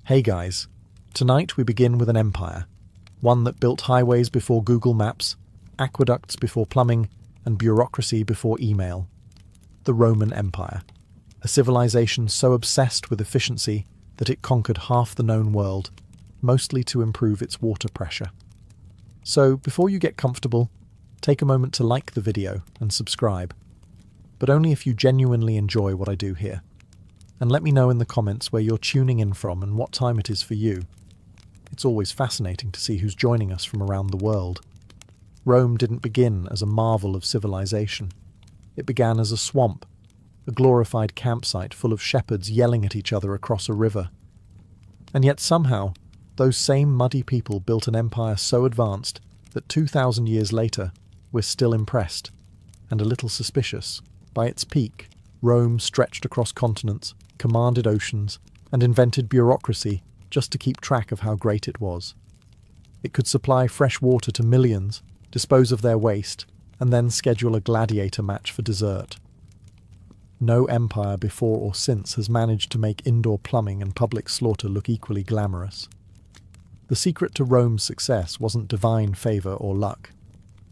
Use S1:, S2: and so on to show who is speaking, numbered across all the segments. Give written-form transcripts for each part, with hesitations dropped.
S1: Hey guys, tonight we begin with an empire, one that built highways before Google Maps, aqueducts before plumbing, and bureaucracy before email. The Roman Empire, a civilization so obsessed with efficiency that it conquered half the known world, mostly to improve its water pressure. So before you get comfortable, take a moment to like the video and subscribe, but only if you genuinely enjoy what I do here. And let me know in the comments where you're tuning in from and what time it is for you. It's always fascinating to see who's joining us from around the world. Rome didn't begin as a marvel of civilization. It began as a swamp, a glorified campsite full of shepherds yelling at each other across a river. And yet somehow, those same muddy people built an empire so advanced that 2,000 years later, we're still impressed, and a little suspicious. By its peak, Rome stretched across continents, commanded oceans, and invented bureaucracy just to keep track of how great it was. It could supply fresh water to millions, dispose of their waste, and then schedule a gladiator match for dessert. No empire before or since has managed to make indoor plumbing and public slaughter look equally glamorous. The secret to Rome's success wasn't divine favor or luck.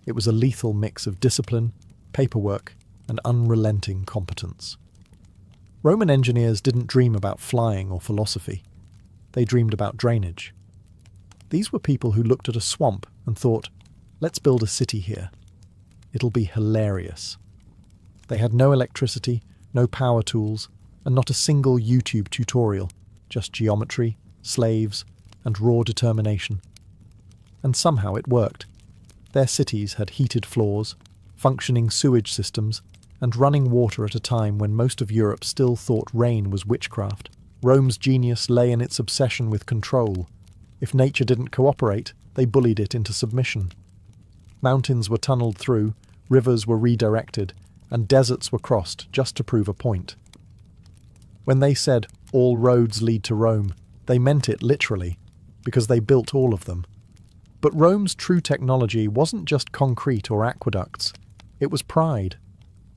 S1: It was a lethal mix of discipline, paperwork, and unrelenting competence. Roman engineers didn't dream about flying or philosophy. They dreamed about drainage. These were people who looked at a swamp and thought, let's build a city here. It'll be hilarious. They had no electricity, no power tools, and not a single YouTube tutorial, just geometry, slaves, and raw determination. And somehow it worked. Their cities had heated floors, functioning sewage systems, and running water at a time when most of Europe still thought rain was witchcraft. Rome's genius lay in its obsession with control. If nature didn't cooperate, they bullied it into submission. Mountains were tunneled through, rivers were redirected, and deserts were crossed just to prove a point. When they said, all roads lead to Rome, they meant it literally, because they built all of them. But Rome's true technology wasn't just concrete or aqueducts. It was pride.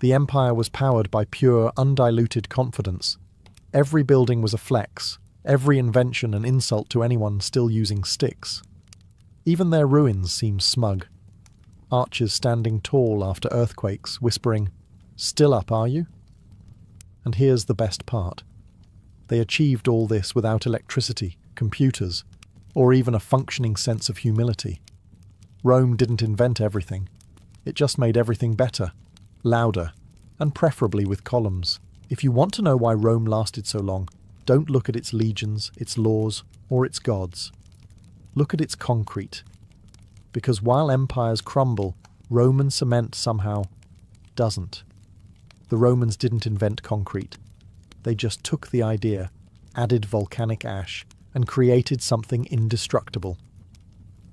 S1: The empire was powered by pure, undiluted confidence. Every building was a flex, every invention an insult to anyone still using sticks. Even their ruins seemed smug. Archers standing tall after earthquakes, whispering, "Still up, are you?" And here's the best part. They achieved all this without electricity, computers, or even a functioning sense of humility. Rome didn't invent everything. It just made everything better, louder, and preferably with columns. If you want to know why Rome lasted so long, don't look at its legions, its laws, or its gods. Look at its concrete. Because while empires crumble, Roman cement somehow doesn't. The Romans didn't invent concrete. They just took the idea, added volcanic ash, and created something indestructible.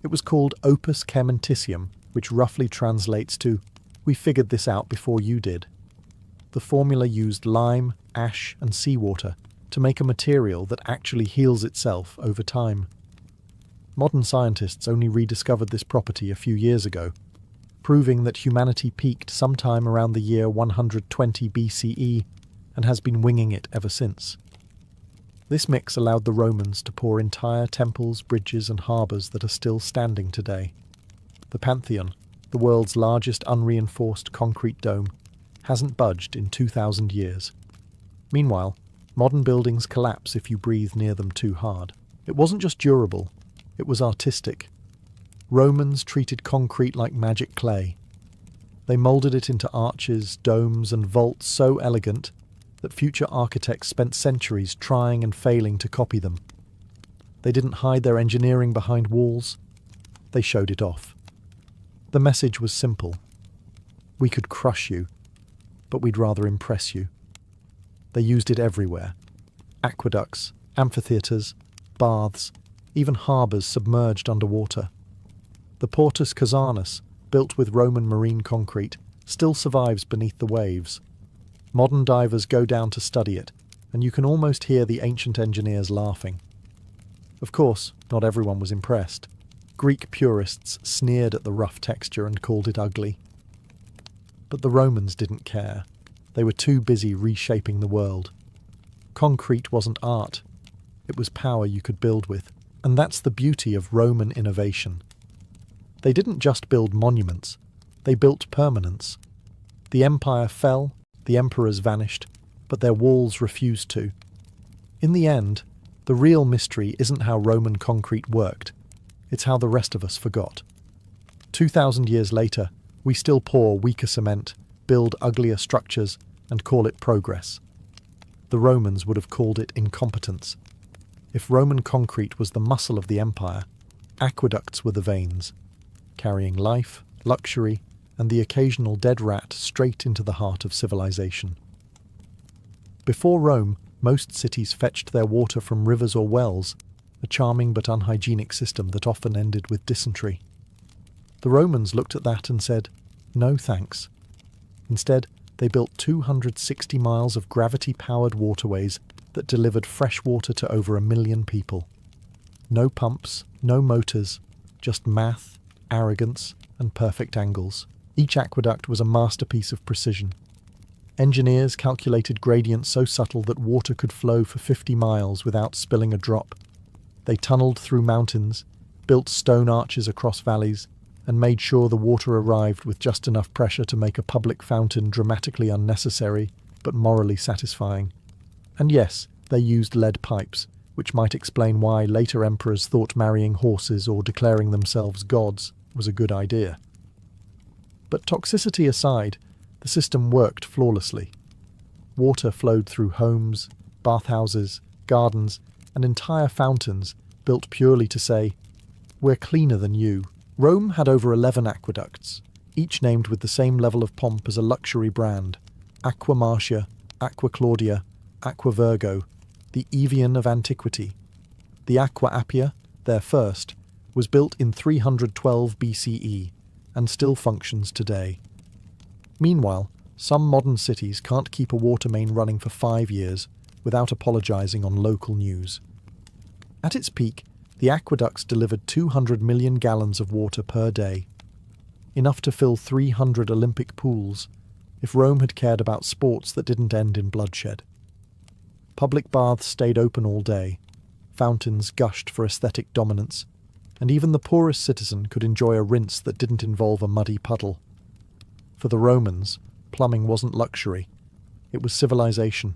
S1: It was called opus caementitium, which roughly translates to, "We figured this out before you did." The formula used lime, ash, and seawater to make a material that actually heals itself over time. Modern scientists only rediscovered this property a few years ago, proving that humanity peaked sometime around the year 120 BCE and has been winging it ever since. This mix allowed the Romans to pour entire temples, bridges, and harbours that are still standing today. The Pantheon, the world's largest unreinforced concrete dome, hasn't budged in 2,000 years. Meanwhile, modern buildings collapse if you breathe near them too hard. It wasn't just durable, it was artistic. Romans treated concrete like magic clay. They moulded it into arches, domes, and vaults so elegant that future architects spent centuries trying and failing to copy them. They didn't hide their engineering behind walls, they showed it off. The message was simple. We could crush you, but we'd rather impress you. They used it everywhere. Aqueducts, amphitheatres, baths, even harbours submerged underwater. The Portus Casanus, built with Roman marine concrete, still survives beneath the waves. Modern divers go down to study it, and you can almost hear the ancient engineers laughing. Of course, not everyone was impressed. Greek purists sneered at the rough texture and called it ugly. But the Romans didn't care. They were too busy reshaping the world. Concrete wasn't art. It was power you could build with. And that's the beauty of Roman innovation. They didn't just build monuments, they built permanence. The empire fell, the emperors vanished, but their walls refused to. In the end, the real mystery isn't how Roman concrete worked, it's how the rest of us forgot. 2,000 years later, we still pour weaker cement, build uglier structures, and call it progress. The Romans would have called it incompetence. If Roman concrete was the muscle of the empire, aqueducts were the veins, carrying life, luxury, and the occasional dead rat straight into the heart of civilization. Before Rome, most cities fetched their water from rivers or wells, a charming but unhygienic system that often ended with dysentery. The Romans looked at that and said, "No thanks." Instead, they built 260 miles of gravity-powered waterways that delivered fresh water to over 1 million people. No pumps, no motors, just math, arrogance, and perfect angles. Each aqueduct was a masterpiece of precision. Engineers calculated gradients so subtle that water could flow for 50 miles without spilling a drop. They tunneled through mountains, built stone arches across valleys, and made sure the water arrived with just enough pressure to make a public fountain dramatically unnecessary, but morally satisfying. And yes, they used lead pipes, which might explain why later emperors thought marrying horses or declaring themselves gods was a good idea. But toxicity aside, the system worked flawlessly. Water flowed through homes, bathhouses, gardens, and entire fountains built purely to say, "We're cleaner than you." Rome had over 11 aqueducts, each named with the same level of pomp as a luxury brand: Aqua Marcia, Aqua Claudia, Aqua Virgo, the Evian of antiquity. The Aqua Appia, their first, was built in 312 BCE and still functions today. Meanwhile, some modern cities can't keep a water main running for 5 years without apologizing on local news. At its peak, the aqueducts delivered 200 million gallons of water per day, enough to fill 300 Olympic pools if Rome had cared about sports that didn't end in bloodshed. Public baths stayed open all day, fountains gushed for aesthetic dominance, and even the poorest citizen could enjoy a rinse that didn't involve a muddy puddle. For the Romans, plumbing wasn't luxury, it was civilization.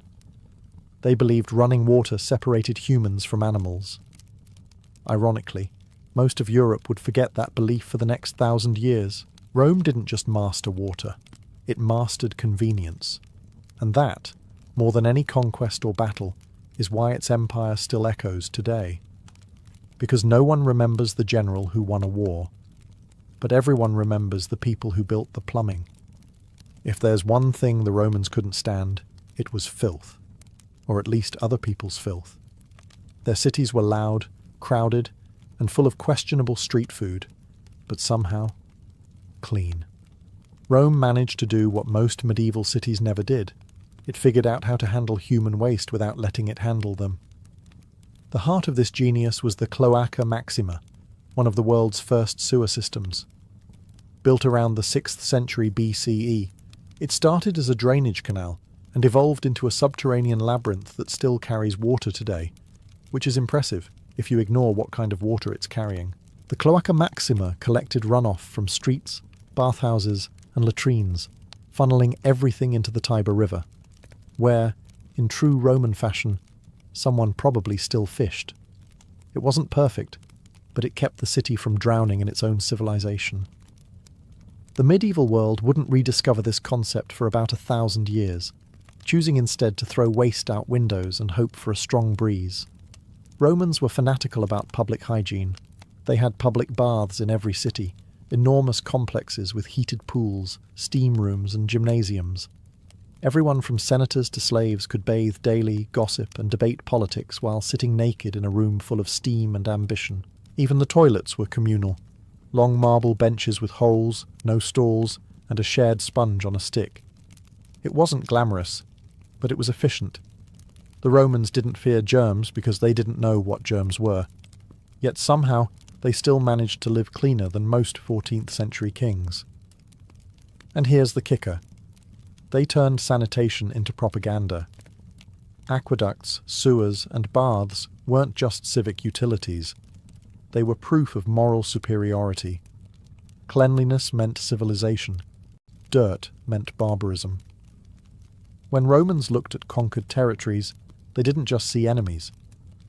S1: They believed running water separated humans from animals. Ironically, most of Europe would forget that belief for the next 1,000 years. Rome didn't just master water, it mastered convenience. And that, more than any conquest or battle, is why its empire still echoes today. Because no one remembers the general who won a war, but everyone remembers the people who built the plumbing. If there's one thing the Romans couldn't stand, it was filth, or at least other people's filth. Their cities were loud, crowded, and full of questionable street food, but somehow clean. Rome managed to do what most medieval cities never did. It figured out how to handle human waste without letting it handle them. The heart of this genius was the Cloaca Maxima, one of the world's first sewer systems. Built around the 6th century BCE, it started as a drainage canal and evolved into a subterranean labyrinth that still carries water today, which is impressive if you ignore what kind of water it's carrying. The Cloaca Maxima collected runoff from streets, bathhouses, and latrines, funneling everything into the Tiber River, where, in true Roman fashion, someone probably still fished. It wasn't perfect, but it kept the city from drowning in its own civilization. The medieval world wouldn't rediscover this concept for about 1,000 years, choosing instead to throw waste out windows and hope for a strong breeze. Romans were fanatical about public hygiene. They had public baths in every city, enormous complexes with heated pools, steam rooms, and gymnasiums. Everyone from senators to slaves could bathe daily, gossip, and debate politics while sitting naked in a room full of steam and ambition. Even the toilets were communal. Long marble benches with holes, no stalls, and a shared sponge on a stick. It wasn't glamorous, but it was efficient. The Romans didn't fear germs because they didn't know what germs were. Yet somehow, they still managed to live cleaner than most 14th century kings. And here's the kicker. They turned sanitation into propaganda. Aqueducts, sewers, and baths weren't just civic utilities. They were proof of moral superiority. Cleanliness meant civilization. Dirt meant barbarism. When Romans looked at conquered territories, they didn't just see enemies.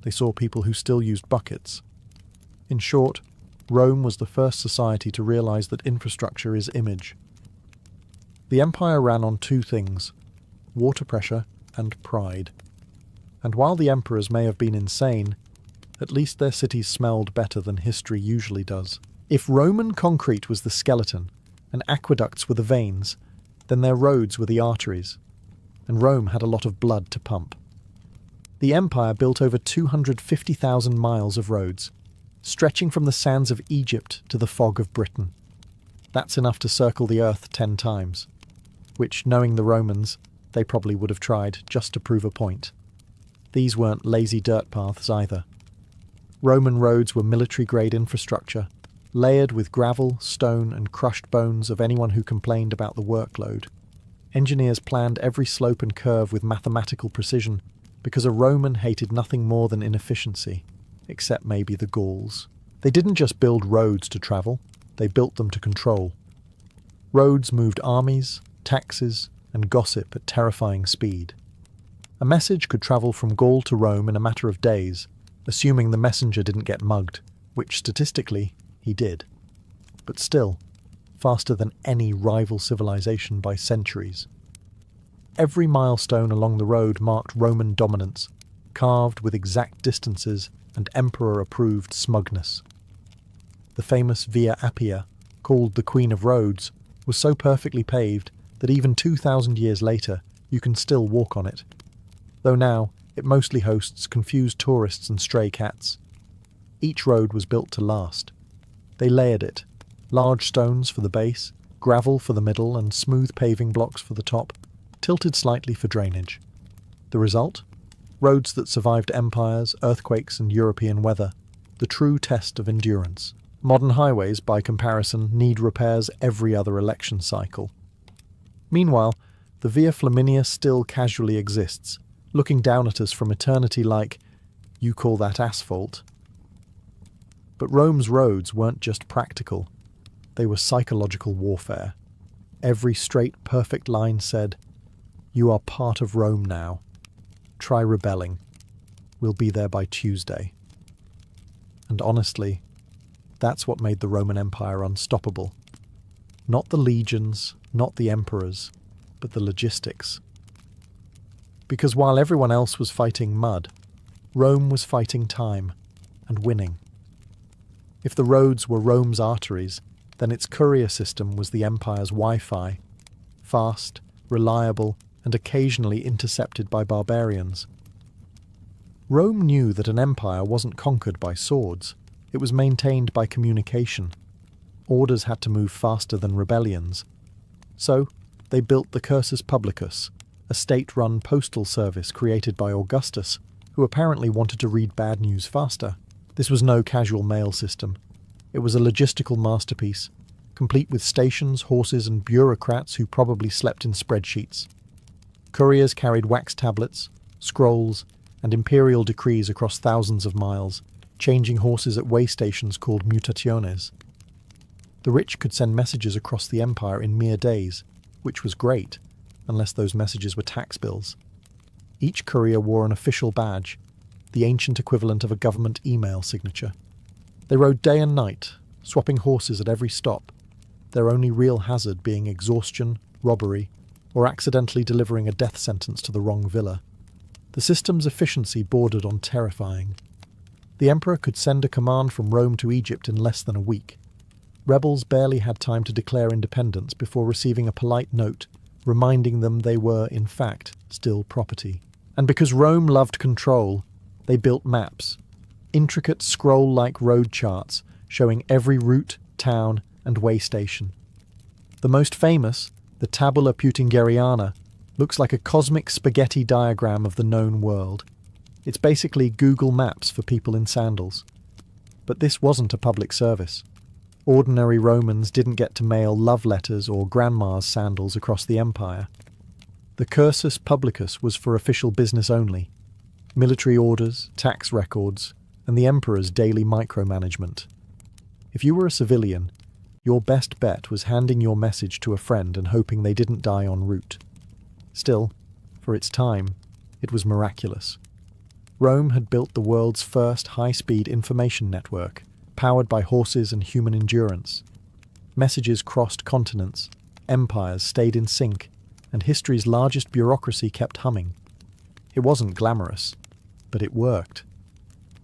S1: They saw people who still used buckets. In short, Rome was the first society to realize that infrastructure is image. The empire ran on two things: water pressure and pride. And while the emperors may have been insane, at least their cities smelled better than history usually does. If Roman concrete was the skeleton, and aqueducts were the veins, then their roads were the arteries, and Rome had a lot of blood to pump. The empire built over 250,000 miles of roads, stretching from the sands of Egypt to the fog of Britain. That's enough to circle the earth 10 times, which, knowing the Romans, they probably would have tried just to prove a point. These weren't lazy dirt paths either. Roman roads were military-grade infrastructure, layered with gravel, stone, and crushed bones of anyone who complained about the workload. Engineers planned every slope and curve with mathematical precision because a Roman hated nothing more than inefficiency, except maybe the Gauls. They didn't just build roads to travel, they built them to control. Roads moved armies, taxes, and gossip at terrifying speed. A message could travel from Gaul to Rome in a matter of days, assuming the messenger didn't get mugged, which statistically he did. But still, faster than any rival civilization by centuries. Every milestone along the road marked Roman dominance, carved with exact distances and emperor-approved smugness. The famous Via Appia, called the Queen of Roads, was so perfectly paved that even 2,000 years later you can still walk on it, though now it mostly hosts confused tourists and stray cats. Each road was built to last. They layered it, large stones for the base, gravel for the middle, and smooth paving blocks for the top, tilted slightly for drainage. The result? Roads that survived empires, earthquakes, and European weather, the true test of endurance. Modern highways, by comparison, need repairs every other election cycle. Meanwhile, the Via Flaminia still casually exists, looking down at us from eternity like, "You call that asphalt?" But Rome's roads weren't just practical. They were psychological warfare. Every straight, perfect line said, "You are part of Rome now. Try rebelling. We'll be there by Tuesday." And honestly, that's what made the Roman Empire unstoppable. Not the legions, not the emperors, but the logistics. Because while everyone else was fighting mud, Rome was fighting time and winning. If the roads were Rome's arteries, then its courier system was the empire's Wi-Fi, fast, reliable, and occasionally intercepted by barbarians. Rome knew that an empire wasn't conquered by swords, it was maintained by communication. Orders had to move faster than rebellions. So, they built the Cursus Publicus, a state-run postal service created by Augustus, who apparently wanted to read bad news faster. This was no casual mail system. It was a logistical masterpiece, complete with stations, horses, and bureaucrats who probably slept in spreadsheets. Couriers carried wax tablets, scrolls, and imperial decrees across thousands of miles, changing horses at way stations called mutationes. The rich could send messages across the empire in mere days, which was great, unless those messages were tax bills. Each courier wore an official badge, the ancient equivalent of a government email signature. They rode day and night, swapping horses at every stop, their only real hazard being exhaustion, robbery, or accidentally delivering a death sentence to the wrong villa. The system's efficiency bordered on terrifying. The emperor could send a command from Rome to Egypt in less than a week. Rebels barely had time to declare independence before receiving a polite note reminding them they were, in fact, still property. And because Rome loved control, they built maps, intricate scroll-like road charts showing every route, town, and way station. The most famous, the Tabula Peutingeriana, looks like a cosmic spaghetti diagram of the known world. It's basically Google Maps for people in sandals. But this wasn't a public service. Ordinary Romans didn't get to mail love letters or grandma's sandals across the empire. The cursus publicus was for official business only, military orders, tax records, and the emperor's daily micromanagement. If you were a civilian, your best bet was handing your message to a friend and hoping they didn't die en route. Still, for its time, it was miraculous. Rome had built the world's first high-speed information network, powered by horses and human endurance. Messages crossed continents, empires stayed in sync, and history's largest bureaucracy kept humming. It wasn't glamorous, but it worked.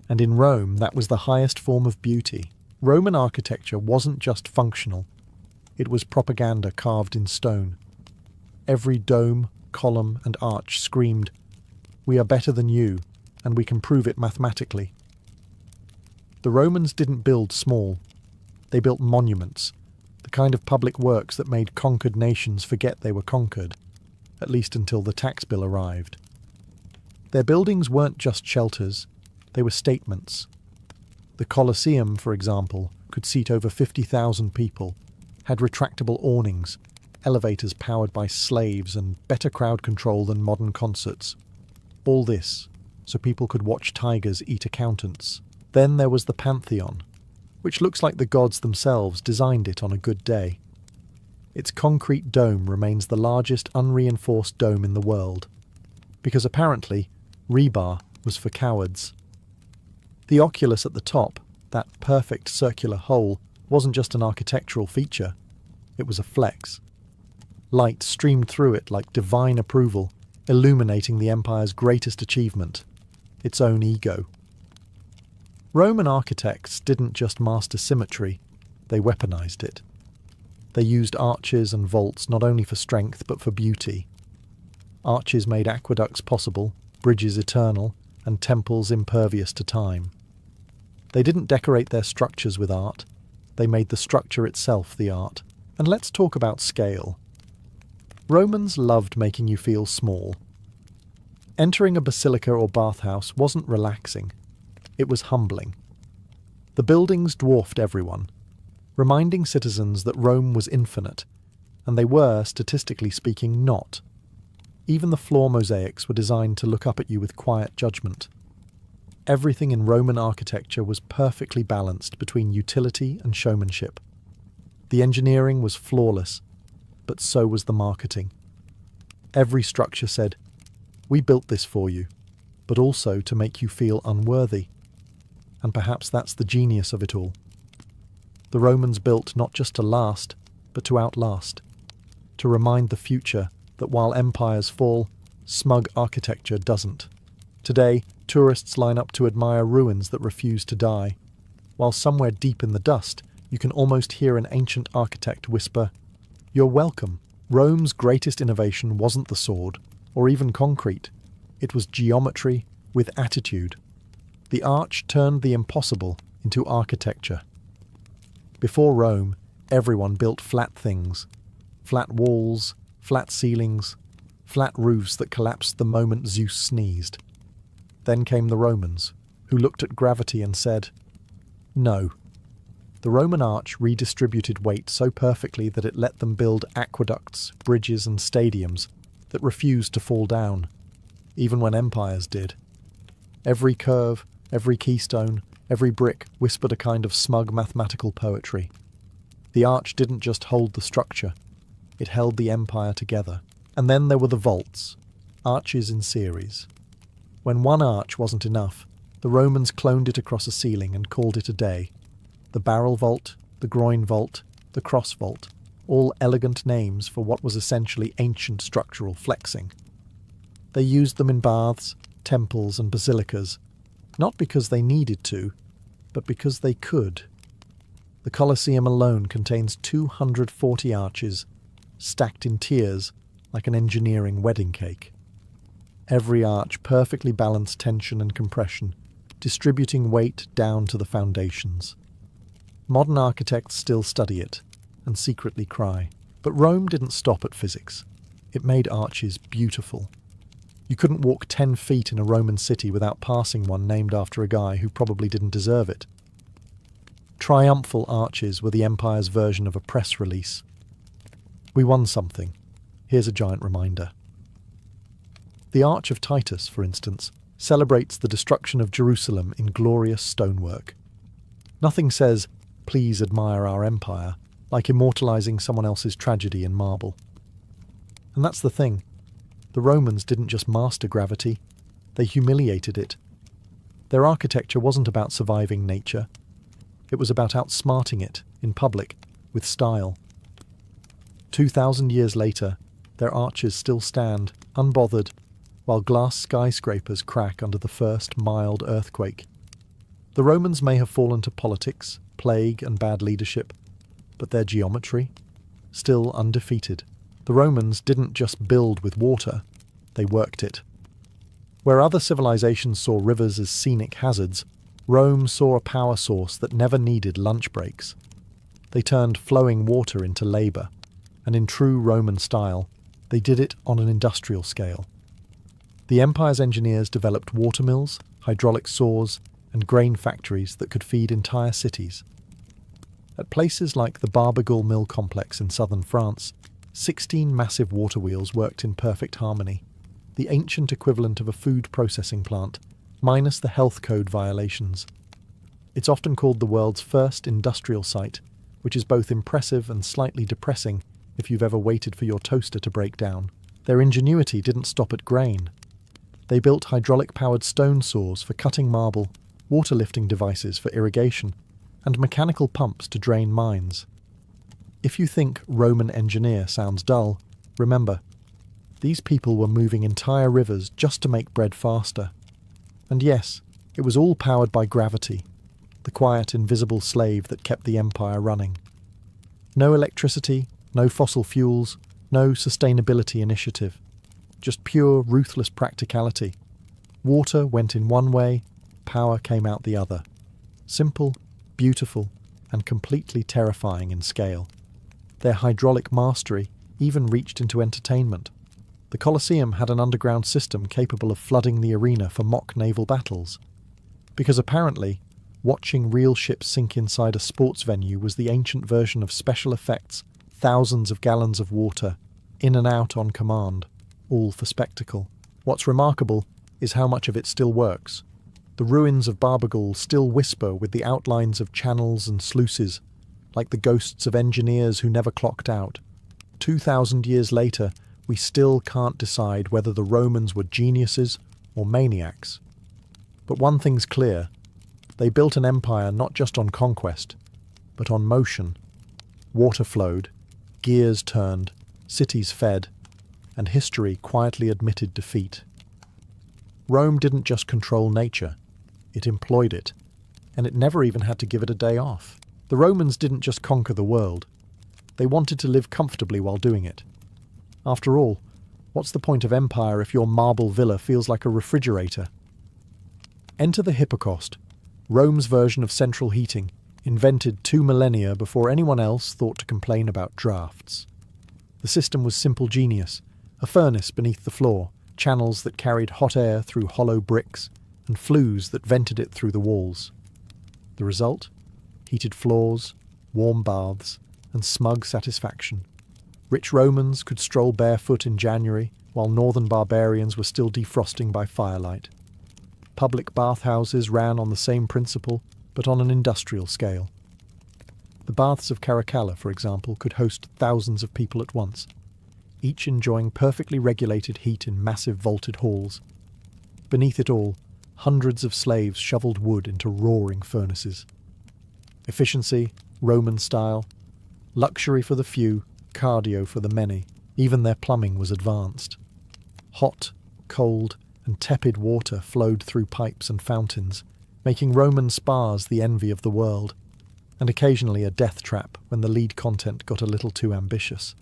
S1: And in Rome, that was the highest form of beauty. Roman architecture wasn't just functional, it was propaganda carved in stone. Every dome, column, and arch screamed, "We are better than you, and we can prove it mathematically." The Romans didn't build small. They built monuments, the kind of public works that made conquered nations forget they were conquered, at least until the tax bill arrived. Their buildings weren't just shelters, they were statements. The Colosseum, for example, could seat over 50,000 people, had retractable awnings, elevators powered by slaves, and better crowd control than modern concerts. All this, so people could watch tigers eat accountants. Then there was the Pantheon, which looks like the gods themselves designed it on a good day. Its concrete dome remains the largest unreinforced dome in the world, because apparently rebar was for cowards. The oculus at the top, that perfect circular hole, wasn't just an architectural feature, it was a flex. Light streamed through it like divine approval, illuminating the empire's greatest achievement, its own ego. Roman architects didn't just master symmetry, they weaponized it. They used arches and vaults not only for strength but for beauty. Arches made aqueducts possible, bridges eternal, and temples impervious to time. They didn't decorate their structures with art, they made the structure itself the art. And let's talk about scale. Romans loved making you feel small. Entering a basilica or bathhouse wasn't relaxing, it was humbling. The buildings dwarfed everyone, reminding citizens that Rome was infinite, and they were, statistically speaking, not. Even the floor mosaics were designed to look up at you with quiet judgment. Everything in Roman architecture was perfectly balanced between utility and showmanship. The engineering was flawless, but so was the marketing. Every structure said, "We built this for you, but also to make you feel unworthy." And perhaps that's the genius of it all. The Romans built not just to last, but to outlast, to remind the future that while empires fall, smug architecture doesn't. Today, tourists line up to admire ruins that refuse to die, while somewhere deep in the dust, you can almost hear an ancient architect whisper, "You're welcome." Rome's greatest innovation wasn't the sword, or even concrete. It was geometry with attitude. The arch turned the impossible into architecture. Before Rome, everyone built flat things. Flat walls, flat ceilings, flat roofs that collapsed the moment Zeus sneezed. Then came the Romans, who looked at gravity and said, "No." The Roman arch redistributed weight so perfectly that it let them build aqueducts, bridges, and stadiums that refused to fall down, even when empires did. Every curve, every keystone, every brick whispered a kind of smug mathematical poetry. The arch didn't just hold the structure, it held the empire together. And then there were the vaults, arches in series. When one arch wasn't enough, the Romans cloned it across a ceiling and called it a day. The barrel vault, the groin vault, the cross vault, all elegant names for what was essentially ancient structural flexing. They used them in baths, temples, and basilicas, not because they needed to, but because they could. The Colosseum alone contains 240 arches, stacked in tiers like an engineering wedding cake. Every arch perfectly balanced tension and compression, distributing weight down to the foundations. Modern architects still study it and secretly cry. But Rome didn't stop at physics. It made arches beautiful. You couldn't walk 10 feet in a Roman city without passing one named after a guy who probably didn't deserve it. Triumphal arches were the empire's version of a press release. We won something. Here's a giant reminder. The Arch of Titus, for instance, celebrates the destruction of Jerusalem in glorious stonework. Nothing says, "Please admire our empire," like immortalizing someone else's tragedy in marble. And that's the thing. The Romans didn't just master gravity, they humiliated it. Their architecture wasn't about surviving nature. It was about outsmarting it, in public, with style. 2,000 years later, their arches still stand, unbothered, while glass skyscrapers crack under the first mild earthquake. The Romans may have fallen to politics, plague, and bad leadership, but their geometry? Still undefeated. The Romans didn't just build with water, they worked it. Where other civilizations saw rivers as scenic hazards, Rome saw a power source that never needed lunch breaks. They turned flowing water into labour, and in true Roman style, they did it on an industrial scale. The empire's engineers developed watermills, hydraulic saws, and grain factories that could feed entire cities. At places like the Barbegal mill complex in southern France, 16 massive water wheels worked in perfect harmony, the ancient equivalent of a food processing plant, minus the health code violations. It's often called the world's first industrial site, which is both impressive and slightly depressing if you've ever waited for your toaster to break down. Their ingenuity didn't stop at grain. They built hydraulic-powered stone saws for cutting marble, water lifting devices for irrigation, and mechanical pumps to drain mines. If you think Roman engineer sounds dull, remember, these people were moving entire rivers just to make bread faster. And yes, it was all powered by gravity, the quiet, invisible slave that kept the empire running. No electricity, no fossil fuels, no sustainability initiative. Just pure, ruthless practicality. Water went in one way, power came out the other. Simple, beautiful, and completely terrifying in scale. Their hydraulic mastery even reached into entertainment. The Colosseum had an underground system capable of flooding the arena for mock naval battles. Because apparently, watching real ships sink inside a sports venue was the ancient version of special effects, thousands of gallons of water, in and out on command, all for spectacle. What's remarkable is how much of it still works. The ruins of Barbegal still whisper with the outlines of channels and sluices, like the ghosts of engineers who never clocked out. 2,000 years later, we still can't decide whether the Romans were geniuses or maniacs. But one thing's clear. They built an empire not just on conquest, but on motion. Water flowed, gears turned, cities fed, and history quietly admitted defeat. Rome didn't just control nature, it employed it, and it never even had to give it a day off. The Romans didn't just conquer the world, they wanted to live comfortably while doing it. After all, what's the point of empire if your marble villa feels like a refrigerator? Enter the Hippocaust, Rome's version of central heating, invented 2 millennia before anyone else thought to complain about drafts. The system was simple genius, a furnace beneath the floor, channels that carried hot air through hollow bricks, and flues that vented it through the walls. The result? Heated floors, warm baths, and smug satisfaction. Rich Romans could stroll barefoot in January, while northern barbarians were still defrosting by firelight. Public bathhouses ran on the same principle, but on an industrial scale. The baths of Caracalla, for example, could host thousands of people at once, each enjoying perfectly regulated heat in massive vaulted halls. Beneath it all, hundreds of slaves shoveled wood into roaring furnaces. Efficiency, Roman style, luxury for the few, cardio for the many. Even their plumbing was advanced. Hot, cold, and tepid water flowed through pipes and fountains, making Roman spas the envy of the world, and occasionally a death trap when the lead content got a little too ambitious.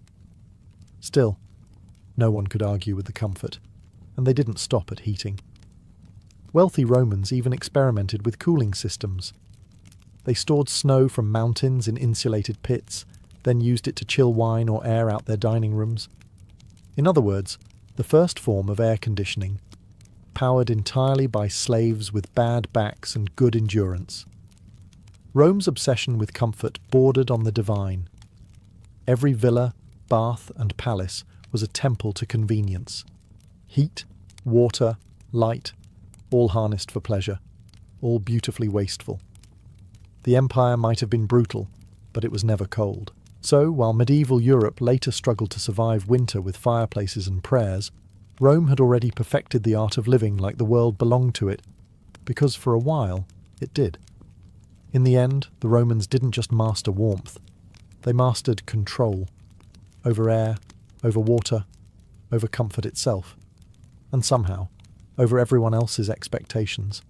S1: Still, no one could argue with the comfort, and they didn't stop at heating. Wealthy Romans even experimented with cooling systems. They stored snow from mountains in insulated pits, then used it to chill wine or air out their dining rooms. In other words, the first form of air conditioning, powered entirely by slaves with bad backs and good endurance. Rome's obsession with comfort bordered on the divine. Every villa, bath, and palace was a temple to convenience. Heat, Water, light, all harnessed for pleasure, all beautifully wasteful. The empire might have been brutal, but it was never cold. So, while medieval Europe later struggled to survive winter with fireplaces and prayers, Rome had already perfected the art of living like the world belonged to it, because for a while it did. In the end, the Romans didn't just master warmth, they mastered control, over air, over water, over comfort itself, and somehow, over everyone else's expectations.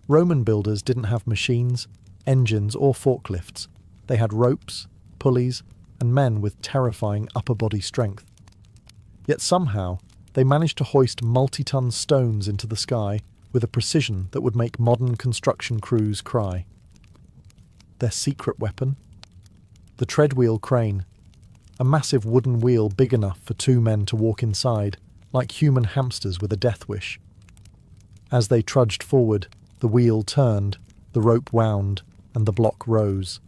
S1: Roman builders didn't have machines, engines or forklifts. They had ropes, pulleys, and men with terrifying upper body strength. Yet somehow, they managed to hoist multi-ton stones into the sky with a precision that would make modern construction crews cry. Their secret weapon? The treadwheel crane, a massive wooden wheel big enough for two men to walk inside, like human hamsters with a death wish. As they trudged forward, the wheel turned, the rope wound, and the block rose.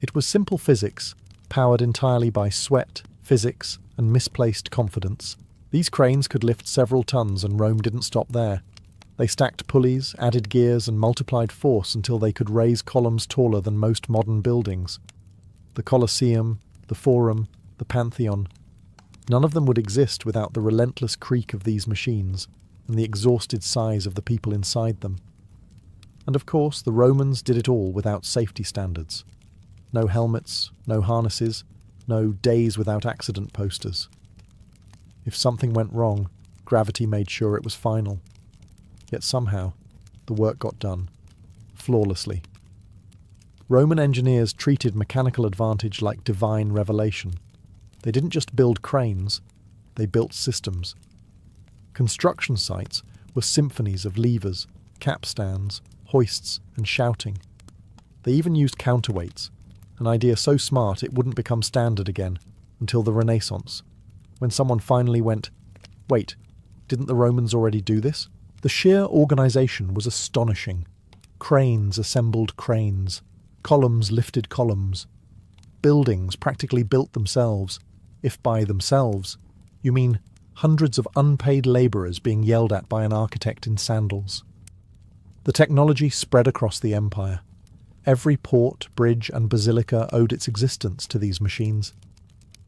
S1: It was simple physics, powered entirely by sweat, physics, and misplaced confidence. These cranes could lift several tons, and Rome didn't stop there. They stacked pulleys, added gears, and multiplied force until they could raise columns taller than most modern buildings. The Colosseum, the Forum, the Pantheon. None of them would exist without the relentless creak of these machines and the exhausted sighs of the people inside them. And of course, the Romans did it all without safety standards. No helmets, no harnesses, no days without accident posters. If something went wrong, gravity made sure it was final. Yet somehow, the work got done, flawlessly. Roman engineers treated mechanical advantage like divine revelation. They didn't just build cranes, they built systems. Construction sites were symphonies of levers, capstans, hoists, and shouting. They even used counterweights, an idea so smart it wouldn't become standard again until the Renaissance, when someone finally went, "Wait, didn't the Romans already do this?" The sheer organisation was astonishing. Cranes assembled cranes. Columns lifted columns. Buildings practically built themselves, if by themselves you mean hundreds of unpaid labourers being yelled at by an architect in sandals. The technology spread across the empire. Every port, bridge and basilica owed its existence to these machines.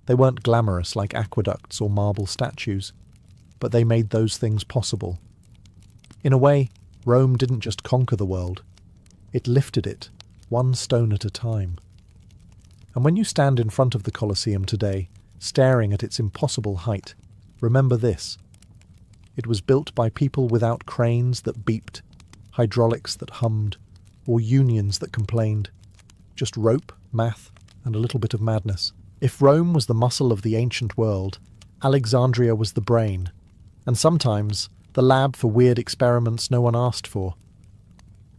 S1: They weren't glamorous like aqueducts or marble statues, but they made those things possible. In a way, Rome didn't just conquer the world, it lifted it, one stone at a time. And when you stand in front of the Colosseum today, staring at its impossible height, remember this. It was built by people without cranes that beeped, hydraulics that hummed, or unions that complained. Just rope, math, and a little bit of madness. If Rome was the muscle of the ancient world, Alexandria was the brain, and sometimes the lab for weird experiments no one asked for.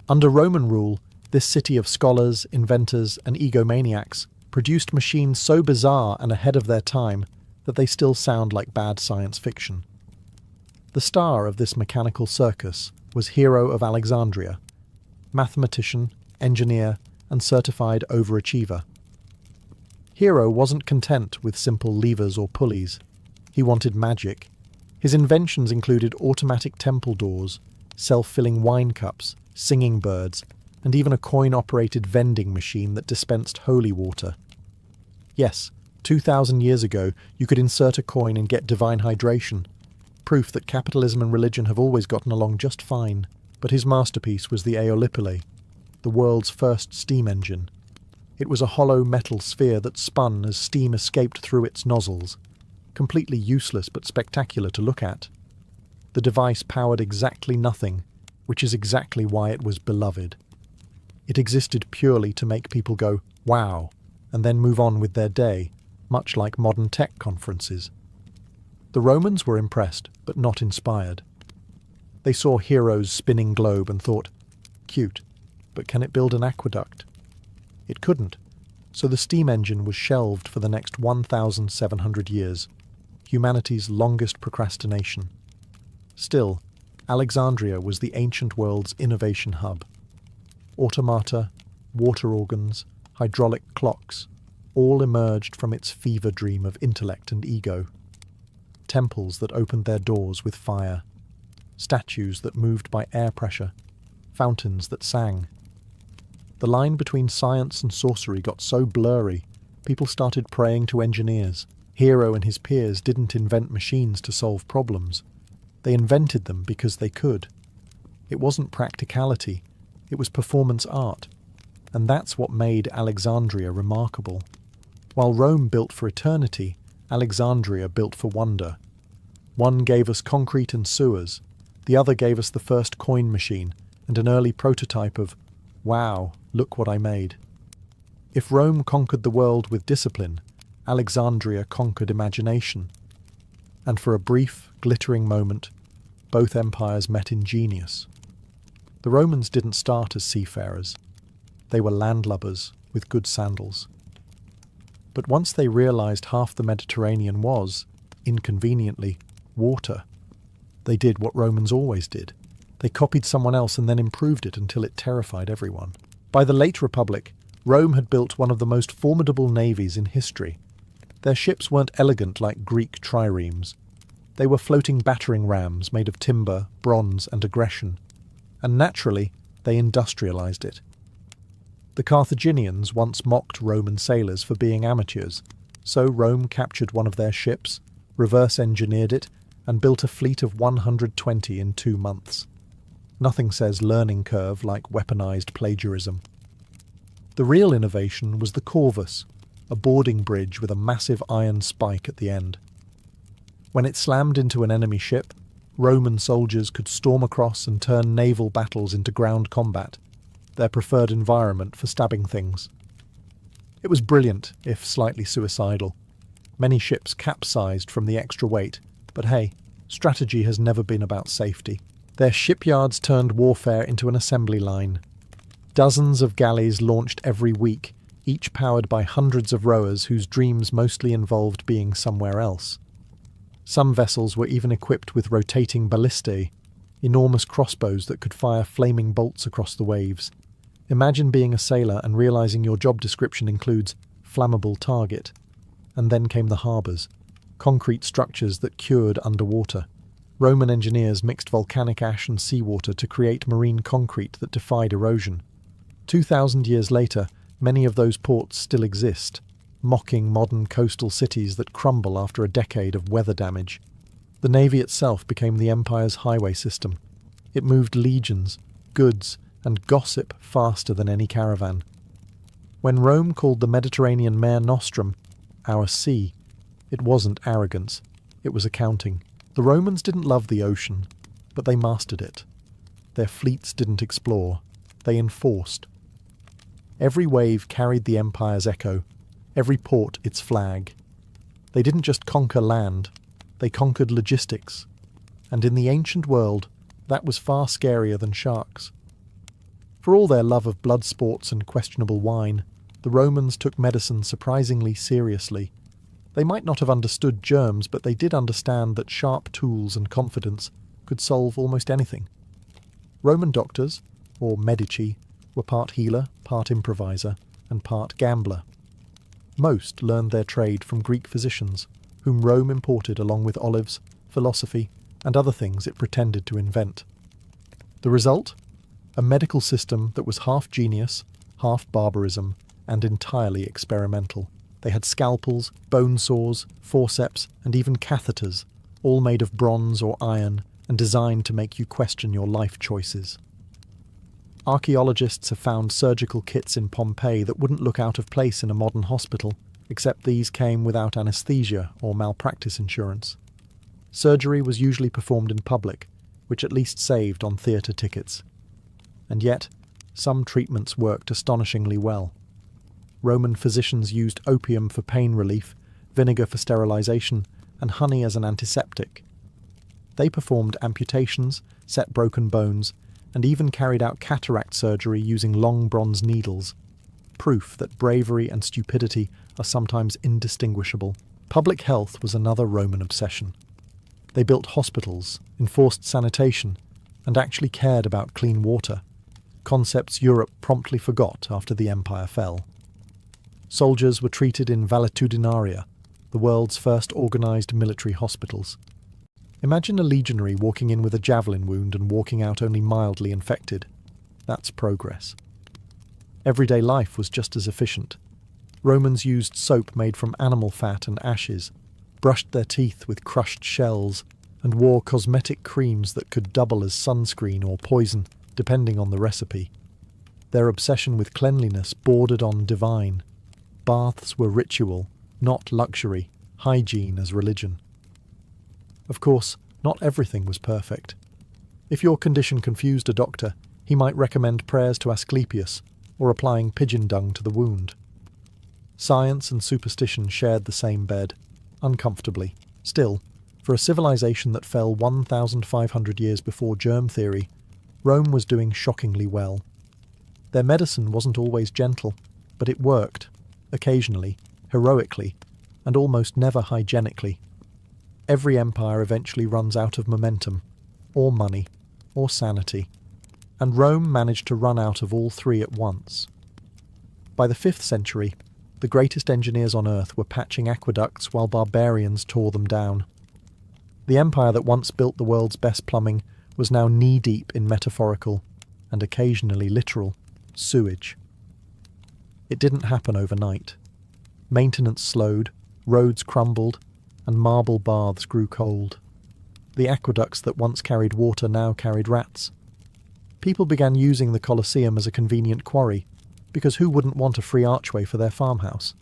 S1: Under Roman rule, this city of scholars, inventors, and egomaniacs produced machines so bizarre and ahead of their time that they still sound like bad science fiction. The star of this mechanical circus was Hero of Alexandria, mathematician, engineer, and certified overachiever. Hero wasn't content with simple levers or pulleys. He wanted magic. His inventions included automatic temple doors, self-filling wine cups, singing birds, and even a coin-operated vending machine that dispensed holy water. Yes, 2,000 years ago, you could insert a coin and get divine hydration, proof that capitalism and religion have always gotten along just fine. But his masterpiece was the Aeolipile, the world's first steam engine. It was a hollow metal sphere that spun as steam escaped through its nozzles, completely useless but spectacular to look at. The device powered exactly nothing, which is exactly why it was beloved. It existed purely to make people go, "Wow," and then move on with their day, much like modern tech conferences. The Romans were impressed, but not inspired. They saw Hero's spinning globe and thought, "Cute, but can it build an aqueduct?" It couldn't, so the steam engine was shelved for the next 1,700 years, humanity's longest procrastination. Still, Alexandria was the ancient world's innovation hub. Automata, water organs, hydraulic clocks, all emerged from its fever dream of intellect and ego. temples that opened their doors with fire, statues that moved by air pressure, fountains that sang. The line between science and sorcery got so blurry, people started praying to engineers. Hero and his peers didn't invent machines to solve problems. They invented them because they could. It wasn't practicality, it was performance art. And that's what made Alexandria remarkable. While Rome built for eternity, Alexandria built for wonder. One gave us concrete and sewers, the other gave us the first coin machine and an early prototype of, wow, look what I made. If Rome conquered the world with discipline, Alexandria conquered imagination. And for a brief, glittering moment, both empires met in genius. The Romans didn't start as seafarers. They were landlubbers with good sandals. But once they realized half the Mediterranean was, inconveniently, water, they did what Romans always did. They copied someone else and then improved it until it terrified everyone. By the late Republic, Rome had built one of the most formidable navies in history. Their ships weren't elegant like Greek triremes. They were floating battering rams made of timber, bronze, and aggression. And naturally, they industrialized it. The Carthaginians once mocked Roman sailors for being amateurs, so Rome captured one of their ships, reverse-engineered it, and built a fleet of 120 in 2 months. Nothing says learning curve like weaponized plagiarism. The real innovation was the corvus, a boarding bridge with a massive iron spike at the end. When it slammed into an enemy ship, Roman soldiers could storm across and turn naval battles into ground combat, their preferred environment for stabbing things. It was brilliant, if slightly suicidal. Many ships capsized from the extra weight, but hey, strategy has never been about safety. Their shipyards turned warfare into an assembly line. Dozens of galleys launched every week, each powered by hundreds of rowers whose dreams mostly involved being somewhere else. Some vessels were even equipped with rotating ballistae, enormous crossbows that could fire flaming bolts across the waves. Imagine being a sailor and realizing your job description includes flammable target. And then came the harbours, concrete structures that cured underwater. Roman engineers mixed volcanic ash and seawater to create marine concrete that defied erosion. 2,000 years later, many of those ports still exist, mocking modern coastal cities that crumble after a decade of weather damage. The navy itself became the empire's highway system. It moved legions, goods, and gossip faster than any caravan. When Rome called the Mediterranean Mare Nostrum our sea, it wasn't arrogance, it was accounting. The Romans didn't love the ocean, but they mastered it. Their fleets didn't explore, they enforced. Every wave carried the empire's echo, every port its flag. They didn't just conquer land, they conquered logistics. And in the ancient world, that was far scarier than sharks. For all their love of blood sports and questionable wine, the Romans took medicine surprisingly seriously. They might not have understood germs, but they did understand that sharp tools and confidence could solve almost anything. Roman doctors, or medici, were part healer, part improviser, and part gambler. Most learned their trade from Greek physicians, whom Rome imported along with olives, philosophy, and other things it pretended to invent. The result? A medical system that was half genius, half barbarism, and entirely experimental. They had scalpels, bone saws, forceps, and even catheters, all made of bronze or iron and designed to make you question your life choices. Archaeologists have found surgical kits in Pompeii that wouldn't look out of place in a modern hospital, except these came without anesthesia or malpractice insurance. Surgery was usually performed in public, which at least saved on theatre tickets. And yet, some treatments worked astonishingly well. Roman physicians used opium for pain relief, vinegar for sterilization, and honey as an antiseptic. They performed amputations, set broken bones, and even carried out cataract surgery using long bronze needles, proof that bravery and stupidity are sometimes indistinguishable. Public health was another Roman obsession. They built hospitals, enforced sanitation, and actually cared about clean water, concepts Europe promptly forgot after the empire fell. Soldiers were treated in valetudinaria, the world's first organised military hospitals. Imagine a legionary walking in with a javelin wound and walking out only mildly infected. That's progress. Everyday life was just as efficient. Romans used soap made from animal fat and ashes, brushed their teeth with crushed shells, and wore cosmetic creams that could double as sunscreen or poison, depending on the recipe. Their obsession with cleanliness bordered on divine. Baths were ritual, not luxury, hygiene as religion. Of course, not everything was perfect. If your condition confused a doctor, he might recommend prayers to Asclepius or applying pigeon dung to the wound. Science and superstition shared the same bed, uncomfortably. Still, for a civilization that fell 1,500 years before germ theory, Rome was doing shockingly well. Their medicine wasn't always gentle, but it worked, occasionally, heroically, and almost never hygienically. Every empire eventually runs out of momentum, or money, or sanity, and Rome managed to run out of all three at once. By the 5th century, the greatest engineers on earth were patching aqueducts while barbarians tore them down. The empire that once built the world's best plumbing was now knee-deep in metaphorical, and occasionally literal, sewage. It didn't happen overnight. Maintenance slowed, roads crumbled, and marble baths grew cold. The aqueducts that once carried water now carried rats. People began using the Colosseum as a convenient quarry, because who wouldn't want a free archway for their farmhouse?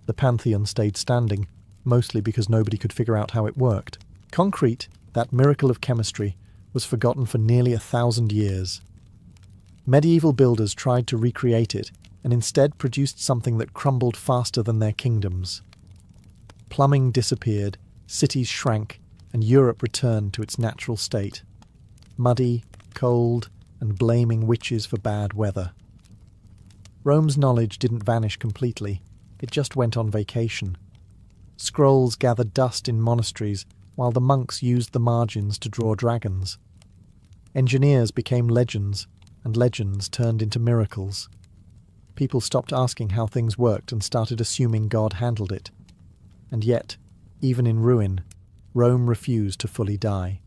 S1: The Pantheon stayed standing, mostly because nobody could figure out how it worked. Concrete, that miracle of chemistry, was forgotten for nearly 1,000 years. Medieval builders tried to recreate it, and instead produced something that crumbled faster than their kingdoms. Plumbing disappeared, cities shrank, and Europe returned to its natural state. Muddy, cold, and blaming witches for bad weather. Rome's knowledge didn't vanish completely, it just went on vacation. Scrolls gathered dust in monasteries, while the monks used the margins to draw dragons. Engineers became legends, and legends turned into miracles. People stopped asking how things worked and started assuming God handled it. And yet, even in ruin, Rome refused to fully die.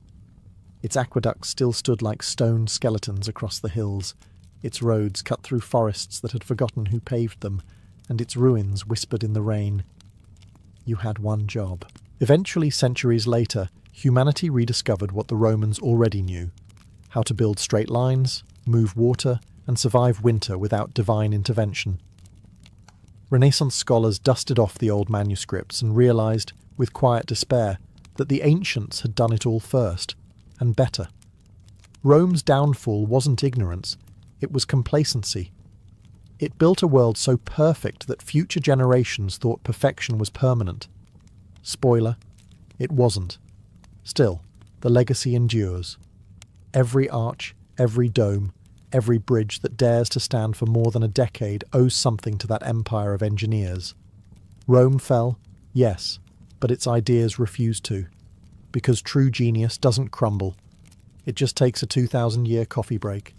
S1: Its aqueducts still stood like stone skeletons across the hills, its roads cut through forests that had forgotten who paved them, and its ruins whispered in the rain. You had one job. Eventually, centuries later, humanity rediscovered what the Romans already knew: how to build straight lines, move water, and survive winter without divine intervention. Renaissance scholars dusted off the old manuscripts and realized, with quiet despair, that the ancients had done it all first, and better. Rome's downfall wasn't ignorance, it was complacency. It built a world so perfect that future generations thought perfection was permanent. Spoiler, it wasn't. Still, the legacy endures. Every arch, every dome, every bridge that dares to stand for more than a decade owes something to that empire of engineers. Rome fell, yes, but its ideas refused to. Because true genius doesn't crumble. It just takes a 2,000-year coffee break.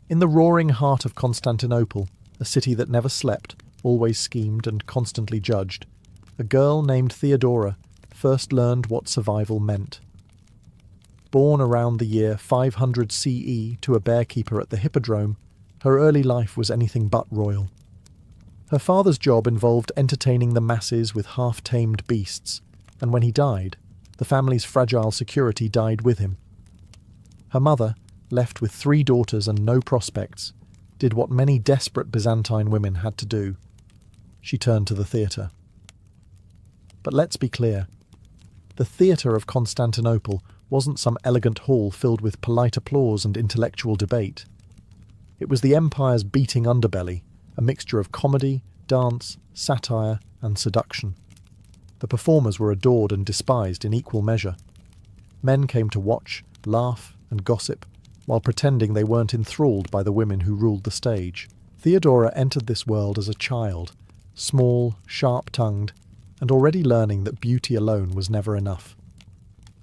S1: In the roaring heart of Constantinople, a city that never slept, always schemed and constantly judged, a girl named Theodora first learned what survival meant. Born around the year 500 CE to a bearkeeper at the Hippodrome, her early life was anything but royal. Her father's job involved entertaining the masses with half-tamed beasts, and when he died, the family's fragile security died with him. Her mother, left with 3 daughters and no prospects, did what many desperate Byzantine women had to do. She turned to the theatre. But let's be clear. The theatre of Constantinople wasn't some elegant hall filled with polite applause and intellectual debate. It was the empire's beating underbelly, a mixture of comedy, dance, satire, and seduction. The performers were adored and despised in equal measure. Men came to watch, laugh, and gossip, while pretending they weren't enthralled by the women who ruled the stage. Theodora entered this world as a child, small, sharp-tongued, and already learning that beauty alone was never enough.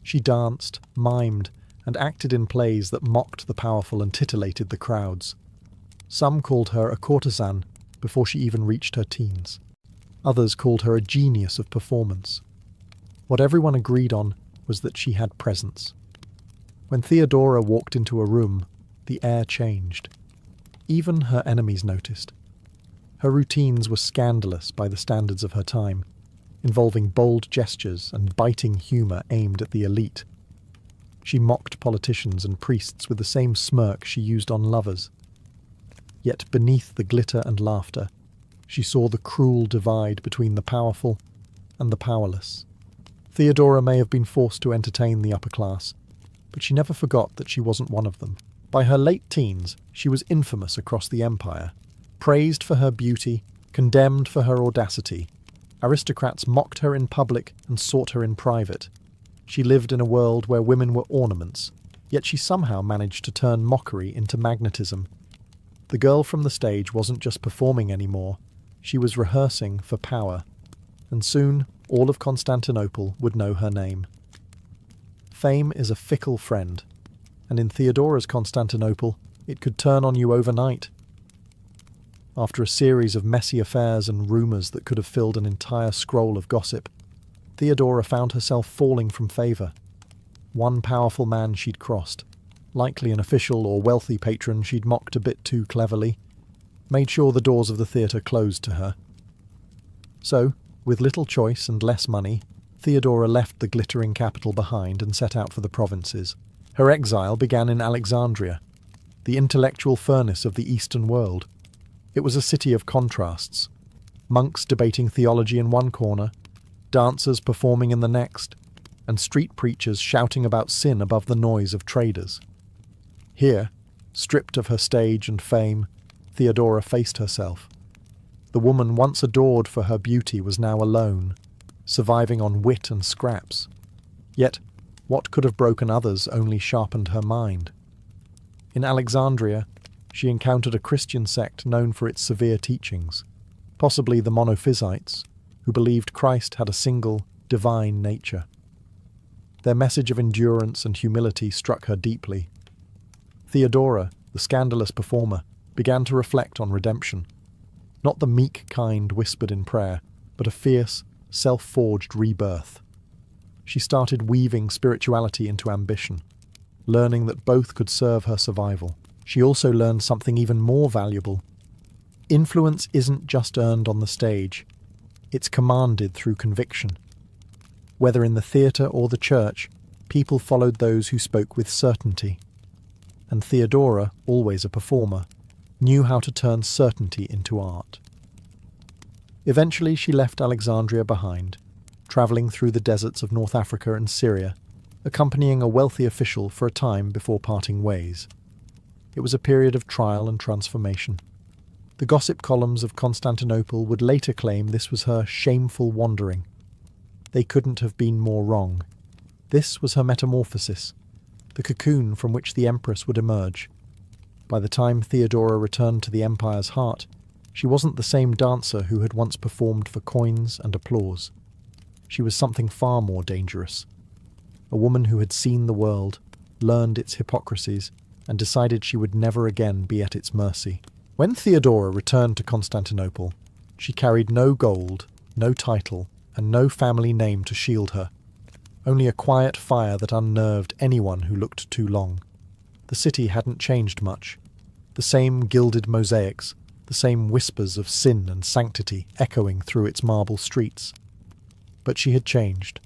S1: She danced, mimed, and acted in plays that mocked the powerful and titillated the crowds. Some called her a courtesan, before she even reached her teens. Others called her a genius of performance. What everyone agreed on was that she had presence. When Theodora walked into a room, the air changed. Even her enemies noticed. Her routines were scandalous by the standards of her time, involving bold gestures and biting humour aimed at the elite. She mocked politicians and priests with the same smirk she used on lovers. Yet beneath the glitter and laughter, she saw the cruel divide between the powerful and the powerless. Theodora may have been forced to entertain the upper class, but she never forgot that she wasn't one of them. By her late teens, she was infamous across the empire. Praised for her beauty, condemned for her audacity. Aristocrats mocked her in public and sought her in private. She lived in a world where women were ornaments, yet she somehow managed to turn mockery into magnetism. The girl from the stage wasn't just performing anymore, she was rehearsing for power, and soon all of Constantinople would know her name. Fame is a fickle friend, and in Theodora's Constantinople, it could turn on you overnight. After a series of messy affairs and rumours that could have filled an entire scroll of gossip, Theodora found herself falling from favour. One powerful man she'd crossed, likely an official or wealthy patron she'd mocked a bit too cleverly, made sure the doors of the theatre closed to her. So, with little choice and less money, Theodora left the glittering capital behind and set out for the provinces. Her exile began in Alexandria, the intellectual furnace of the Eastern world. It was a city of contrasts. Monks debating theology in one corner, dancers performing in the next, and street preachers shouting about sin above the noise of traders. Here, stripped of her stage and fame, Theodora faced herself. The woman once adored for her beauty was now alone, surviving on wit and scraps. Yet, what could have broken others only sharpened her mind. In Alexandria, she encountered a Christian sect known for its severe teachings, possibly the Monophysites, who believed Christ had a single, divine nature. Their message of endurance and humility struck her deeply. Theodora, the scandalous performer, began to reflect on redemption. Not the meek kind whispered in prayer, but a fierce, self-forged rebirth. She started weaving spirituality into ambition, learning that both could serve her survival. She also learned something even more valuable. Influence isn't just earned on the stage, it's commanded through conviction. Whether in the theatre or the church, people followed those who spoke with certainty. And Theodora, always a performer, knew how to turn certainty into art. Eventually she left Alexandria behind, travelling through the deserts of North Africa and Syria, accompanying a wealthy official for a time before parting ways. It was a period of trial and transformation. The gossip columns of Constantinople would later claim this was her shameful wandering. They couldn't have been more wrong. This was her metamorphosis, the cocoon from which the empress would emerge. By the time Theodora returned to the empire's heart, she wasn't the same dancer who had once performed for coins and applause. She was something far more dangerous. A woman who had seen the world, learned its hypocrisies, and decided she would never again be at its mercy. When Theodora returned to Constantinople, she carried no gold, no title, and no family name to shield her. Only a quiet fire that unnerved anyone who looked too long. The city hadn't changed much. The same gilded mosaics, the same whispers of sin and sanctity echoing through its marble streets. But she had changed.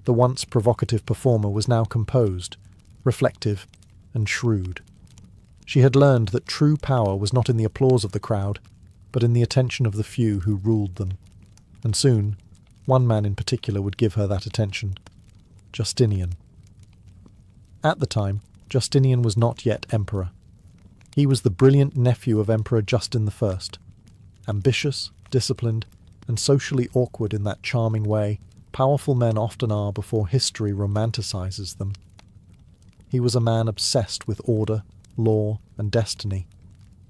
S1: The once provocative performer was now composed, reflective, and shrewd. She had learned that true power was not in the applause of the crowd, but in the attention of the few who ruled them. And soon, one man in particular would give her that attention: Justinian. At the time, Justinian was not yet emperor. He was the brilliant nephew of Emperor Justin I, ambitious, disciplined, and socially awkward in that charming way powerful men often are before history romanticizes them. He was a man obsessed with order, law, and destiny,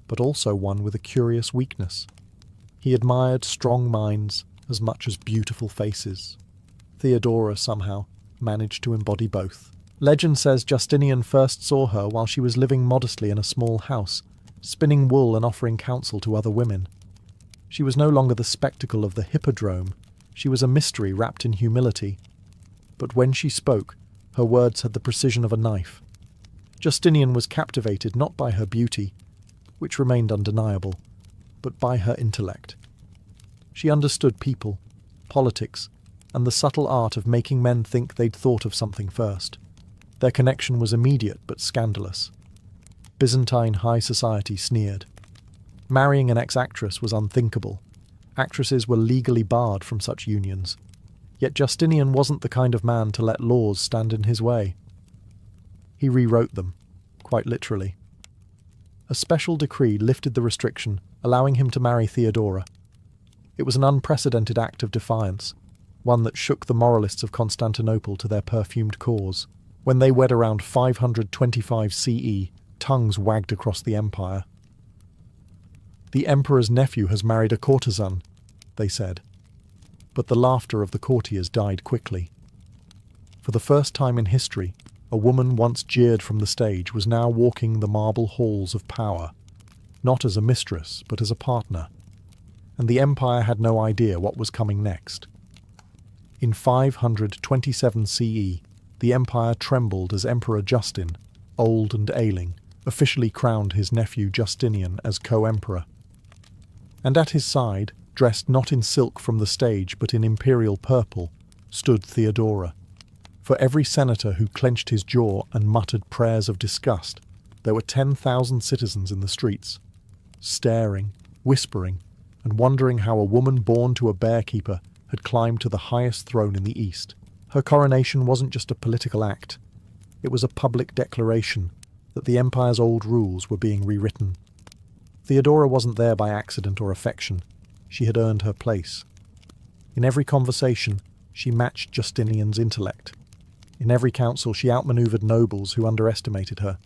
S1: but also one with a curious weakness. He admired strong minds as much as beautiful faces. Theodora, somehow, managed to embody both. Legend says Justinian first saw her while she was living modestly in a small house, spinning wool and offering counsel to other women. She was no longer the spectacle of the hippodrome, she was a mystery wrapped in humility. But when she spoke, her words had the precision of a knife. Justinian was captivated not by her beauty, which remained undeniable, but by her intellect. She understood people, politics, and the subtle art of making men think they'd thought of something first. Their connection was immediate but scandalous. Byzantine high society sneered. Marrying an ex-actress was unthinkable. Actresses were legally barred from such unions. Yet Justinian wasn't the kind of man to let laws stand in his way. He rewrote them, quite literally. A special decree lifted the restriction, allowing him to marry Theodora. It was an unprecedented act of defiance, one that shook the moralists of Constantinople to their perfumed cause. When they wed around 525 CE, tongues wagged across the empire. "The emperor's nephew has married a courtesan," they said. But the laughter of the courtiers died quickly. For the first time in history, a woman once jeered from the stage was now walking the marble halls of power, not as a mistress, but as a partner. And the empire had no idea what was coming next. In 527 CE, the empire trembled as Emperor Justin, old and ailing, officially crowned his nephew Justinian as co-emperor. And at his side, dressed not in silk from the stage but in imperial purple, stood Theodora. For every senator who clenched his jaw and muttered prayers of disgust, there were 10,000 citizens in the streets, staring, whispering, and wondering how a woman born to a bearkeeper had climbed to the highest throne in the East. Her coronation wasn't just a political act, it was a public declaration that the empire's old rules were being rewritten. Theodora wasn't there by accident or affection. She had earned her place. In every conversation, she matched Justinian's intellect. In every council, she outmaneuvered nobles who underestimated her.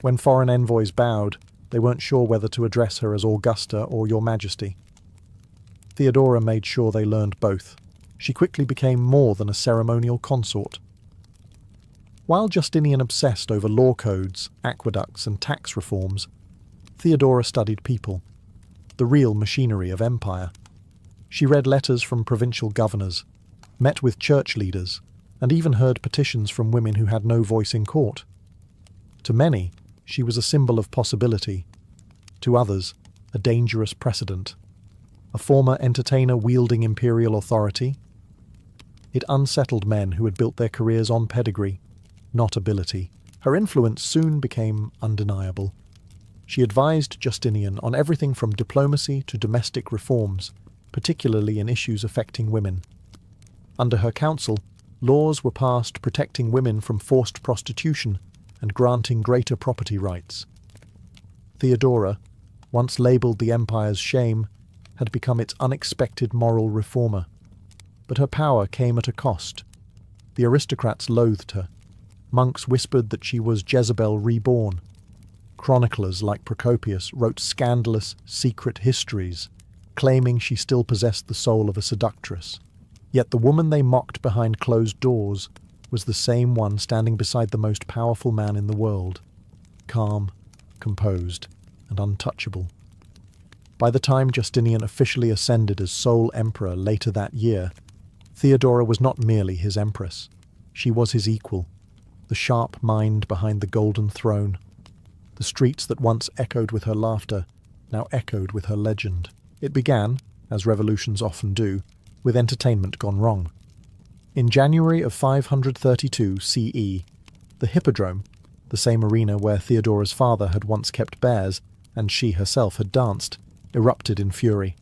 S1: When foreign envoys bowed, they weren't sure whether to address her as Augusta or Your Majesty. Theodora made sure they learned both. She quickly became more than a ceremonial consort. While Justinian obsessed over law codes, aqueducts, and tax reforms, Theodora studied people, the real machinery of empire. She read letters from provincial governors, met with church leaders, and even heard petitions from women who had no voice in court. To many, she was a symbol of possibility. To others, a dangerous precedent. A former entertainer wielding imperial authority. It unsettled men who had built their careers on pedigree, not ability. Her influence soon became undeniable. She advised Justinian on everything from diplomacy to domestic reforms, particularly in issues affecting women. Under her counsel, laws were passed protecting women from forced prostitution and granting greater property rights. Theodora, once labelled the empire's shame, had become its unexpected moral reformer. But her power came at a cost. The aristocrats loathed her. Monks whispered that she was Jezebel reborn. Chroniclers like Procopius wrote scandalous, secret histories, claiming she still possessed the soul of a seductress. Yet the woman they mocked behind closed doors was the same one standing beside the most powerful man in the world, calm, composed, and untouchable. By the time Justinian officially ascended as sole emperor later that year, Theodora was not merely his empress. She was his equal, the sharp mind behind the golden throne. The streets that once echoed with her laughter now echoed with her legend. It began, as revolutions often do, with entertainment gone wrong. In January of 532 CE, the Hippodrome, the same arena where Theodora's father had once kept bears and she herself had danced, erupted in fury.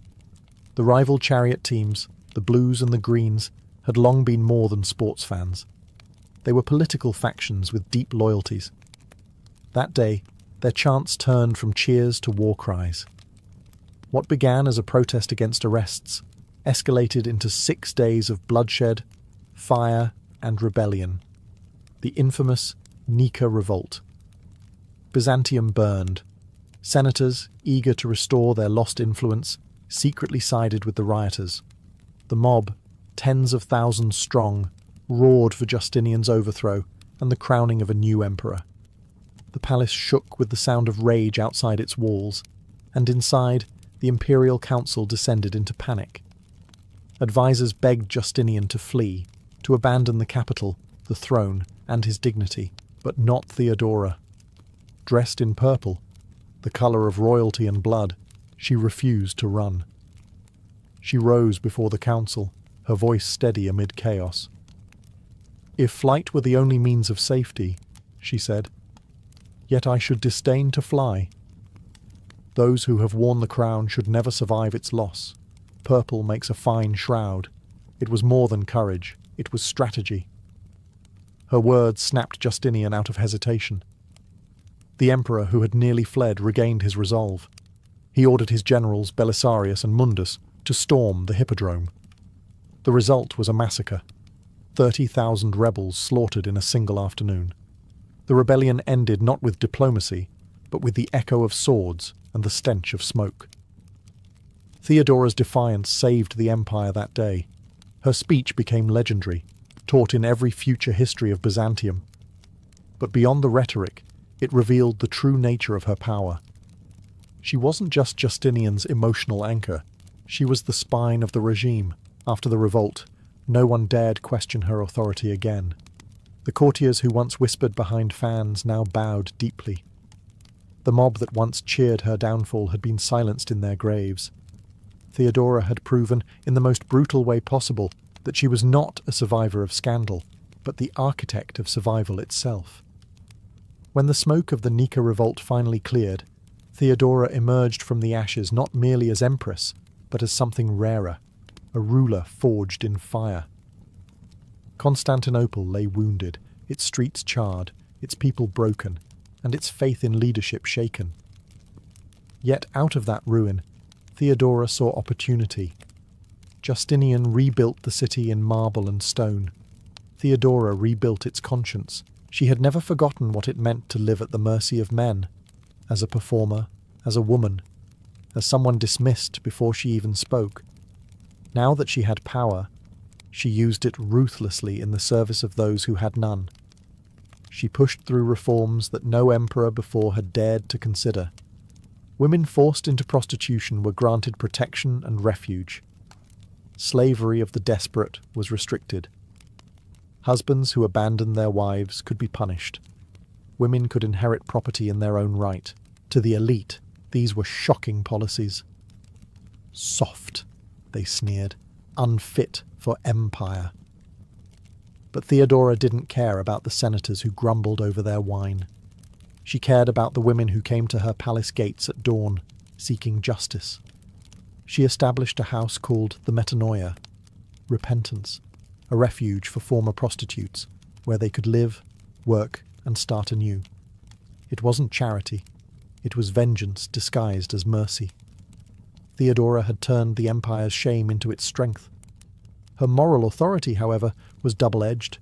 S1: The rival chariot teams, the Blues and the Greens, had long been more than sports fans. They were political factions with deep loyalties. That day, their chants turned from cheers to war cries. What began as a protest against arrests escalated into 6 days of bloodshed, fire, and rebellion. The infamous Nika Revolt. Byzantium burned. Senators, eager to restore their lost influence, secretly sided with the rioters. The mob, tens of thousands strong, roared for Justinian's overthrow and the crowning of a new emperor. The palace shook with the sound of rage outside its walls, and inside, the imperial council descended into panic. Advisors begged Justinian to flee, to abandon the capital, the throne, and his dignity, but not Theodora. Dressed in purple, the colour of royalty and blood, she refused to run. She rose before the council, her voice steady amid chaos. "If flight were the only means of safety," she said, "yet I should disdain to fly. Those who have worn the crown should never survive its loss. Purple makes a fine shroud. It was more than courage, it was strategy." Her words snapped Justinian out of hesitation. The emperor, who had nearly fled, regained his resolve. He ordered his generals, Belisarius and Mundus, to storm the hippodrome. The result was a massacre. 30,000 rebels slaughtered in a single afternoon. The rebellion ended not with diplomacy, but with the echo of swords and the stench of smoke. Theodora's defiance saved the empire that day. Her speech became legendary, taught in every future history of Byzantium. But beyond the rhetoric, it revealed the true nature of her power. She wasn't just Justinian's emotional anchor. She was the spine of the regime. After the revolt, no one dared question her authority again. The courtiers who once whispered behind fans now bowed deeply. The mob that once cheered her downfall had been silenced in their graves. Theodora had proven, in the most brutal way possible, that she was not a survivor of scandal, but the architect of survival itself. When the smoke of the Nika revolt finally cleared, Theodora emerged from the ashes not merely as empress, but as something rarer, a ruler forged in fire. Constantinople lay wounded, its streets charred, its people broken, and its faith in leadership shaken. Yet out of that ruin, Theodora saw opportunity. Justinian rebuilt the city in marble and stone. Theodora rebuilt its conscience. She had never forgotten what it meant to live at the mercy of men, as a performer, as a woman, as someone dismissed before she even spoke. Now that she had power, she used it ruthlessly in the service of those who had none. She pushed through reforms that no emperor before had dared to consider. Women forced into prostitution were granted protection and refuge. Slavery of the desperate was restricted. Husbands who abandoned their wives could be punished. Women could inherit property in their own right. To the elite, these were shocking policies. Soft, they sneered, unfit for empire. But Theodora didn't care about the senators who grumbled over their wine. She cared about the women who came to her palace gates at dawn, seeking justice. She established a house called the Metanoia, repentance, a refuge for former prostitutes, where they could live, work, and start anew. It wasn't charity. It was vengeance disguised as mercy. Theodora had turned the empire's shame into its strength. Her moral authority, however, was double-edged.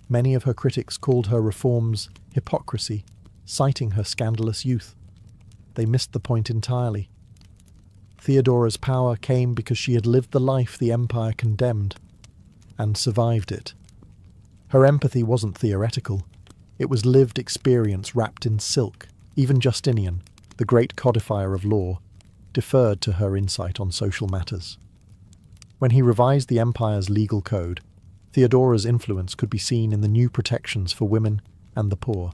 S1: Many of her critics called her reforms hypocrisy, citing her scandalous youth. They missed the point entirely. Theodora's power came because she had lived the life the empire condemned, and survived it. Her empathy wasn't theoretical. It was lived experience wrapped in silk. Even Justinian, the great codifier of law, deferred to her insight on social matters. When he revised the empire's legal code, Theodora's influence could be seen in the new protections for women and the poor.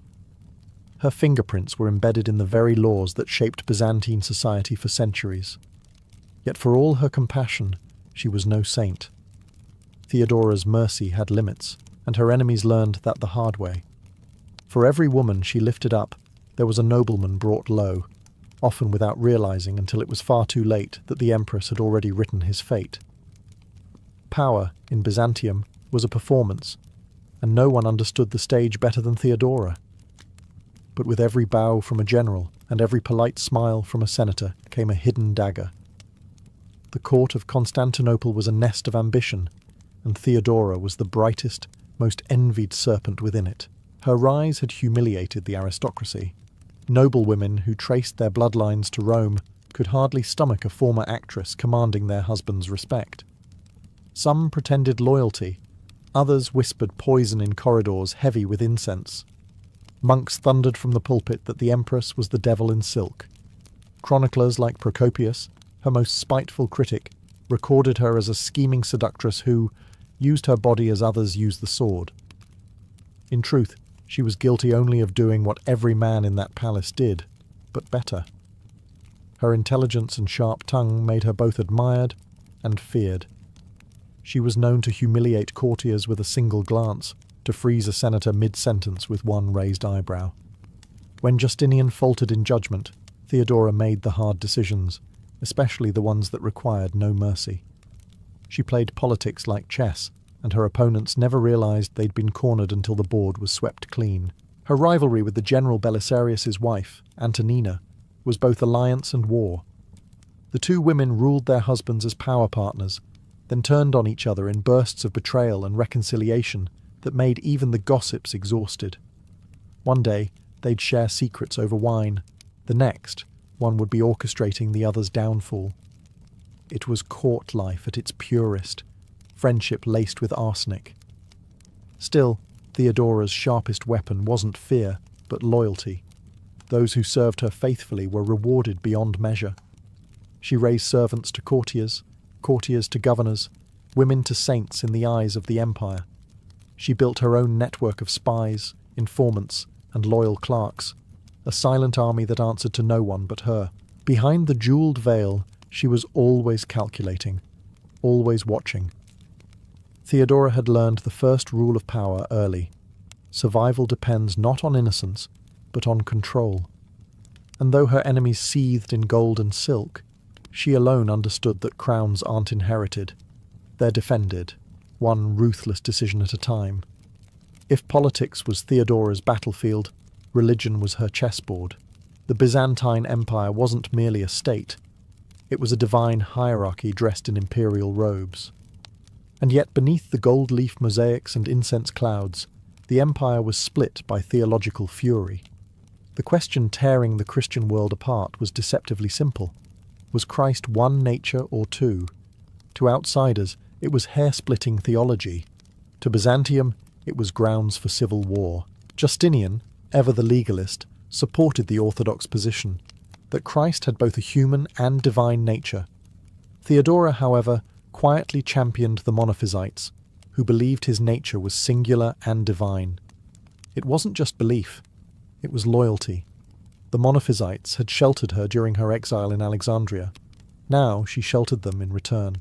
S1: Her fingerprints were embedded in the very laws that shaped Byzantine society for centuries. Yet for all her compassion, she was no saint. Theodora's mercy had limits, and her enemies learned that the hard way. For every woman she lifted up, there was a nobleman brought low, often without realizing until it was far too late that the empress had already written his fate. Power, in Byzantium, was a performance, and no one understood the stage better than Theodora. But with every bow from a general and every polite smile from a senator came a hidden dagger. The court of Constantinople was a nest of ambition, and Theodora was the brightest, most envied serpent within it. Her rise had humiliated the aristocracy. Noblewomen who traced their bloodlines to Rome could hardly stomach a former actress commanding their husband's respect. Some pretended loyalty, others whispered poison in corridors heavy with incense. Monks thundered from the pulpit that the empress was the devil in silk. Chroniclers like Procopius, her most spiteful critic, recorded her as a scheming seductress who used her body as others use the sword. In truth, she was guilty only of doing what every man in that palace did, but better. Her intelligence and sharp tongue made her both admired and feared. She was known to humiliate courtiers with a single glance, to freeze a senator mid-sentence with one raised eyebrow. When Justinian faltered in judgment, Theodora made the hard decisions, especially the ones that required no mercy. She played politics like chess, and her opponents never realized they'd been cornered until the board was swept clean. Her rivalry with the general Belisarius's wife, Antonina, was both alliance and war. The two women ruled their husbands as power partners, then turned on each other in bursts of betrayal and reconciliation that made even the gossips exhausted. One day, they'd share secrets over wine. The next, one would be orchestrating the other's downfall. It was court life at its purest, friendship laced with arsenic. Still, Theodora's sharpest weapon wasn't fear, but loyalty. Those who served her faithfully were rewarded beyond measure. She raised servants to courtiers, courtiers to governors, women to saints in the eyes of the empire. She built her own network of spies, informants, and loyal clerks, a silent army that answered to no one but her. Behind the jeweled veil, she was always calculating, always watching. Theodora had learned the first rule of power early. Survival depends not on innocence, but on control. And though her enemies seethed in gold and silk, she alone understood that crowns aren't inherited. They're defended, one ruthless decision at a time. If politics was Theodora's battlefield, religion was her chessboard. The Byzantine Empire wasn't merely a state. It was a divine hierarchy dressed in imperial robes. And yet beneath the gold leaf mosaics and incense clouds, the empire was split by theological fury. The question tearing the Christian world apart was deceptively simple. Was Christ one nature or two? To outsiders, it was hair-splitting theology. To Byzantium, it was grounds for civil war. Justinian, ever the legalist, supported the orthodox position that Christ had both a human and divine nature. Theodora, however, quietly championed the Monophysites, who believed his nature was singular and divine. It wasn't just belief, it was loyalty. The Monophysites had sheltered her during her exile in Alexandria. Now she sheltered them in return.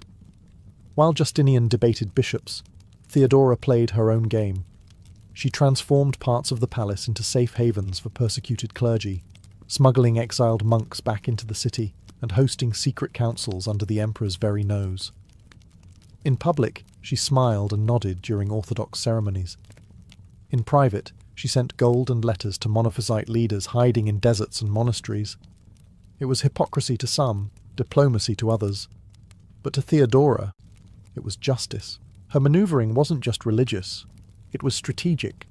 S1: While Justinian debated bishops, Theodora played her own game. She transformed parts of the palace into safe havens for persecuted clergy, smuggling exiled monks back into the city and hosting secret councils under the emperor's very nose. In public, she smiled and nodded during orthodox ceremonies. In private, she sent gold and letters to Monophysite leaders hiding in deserts and monasteries. It was hypocrisy to some, diplomacy to others. But to Theodora, it was justice. Her maneuvering wasn't just religious, it was strategic.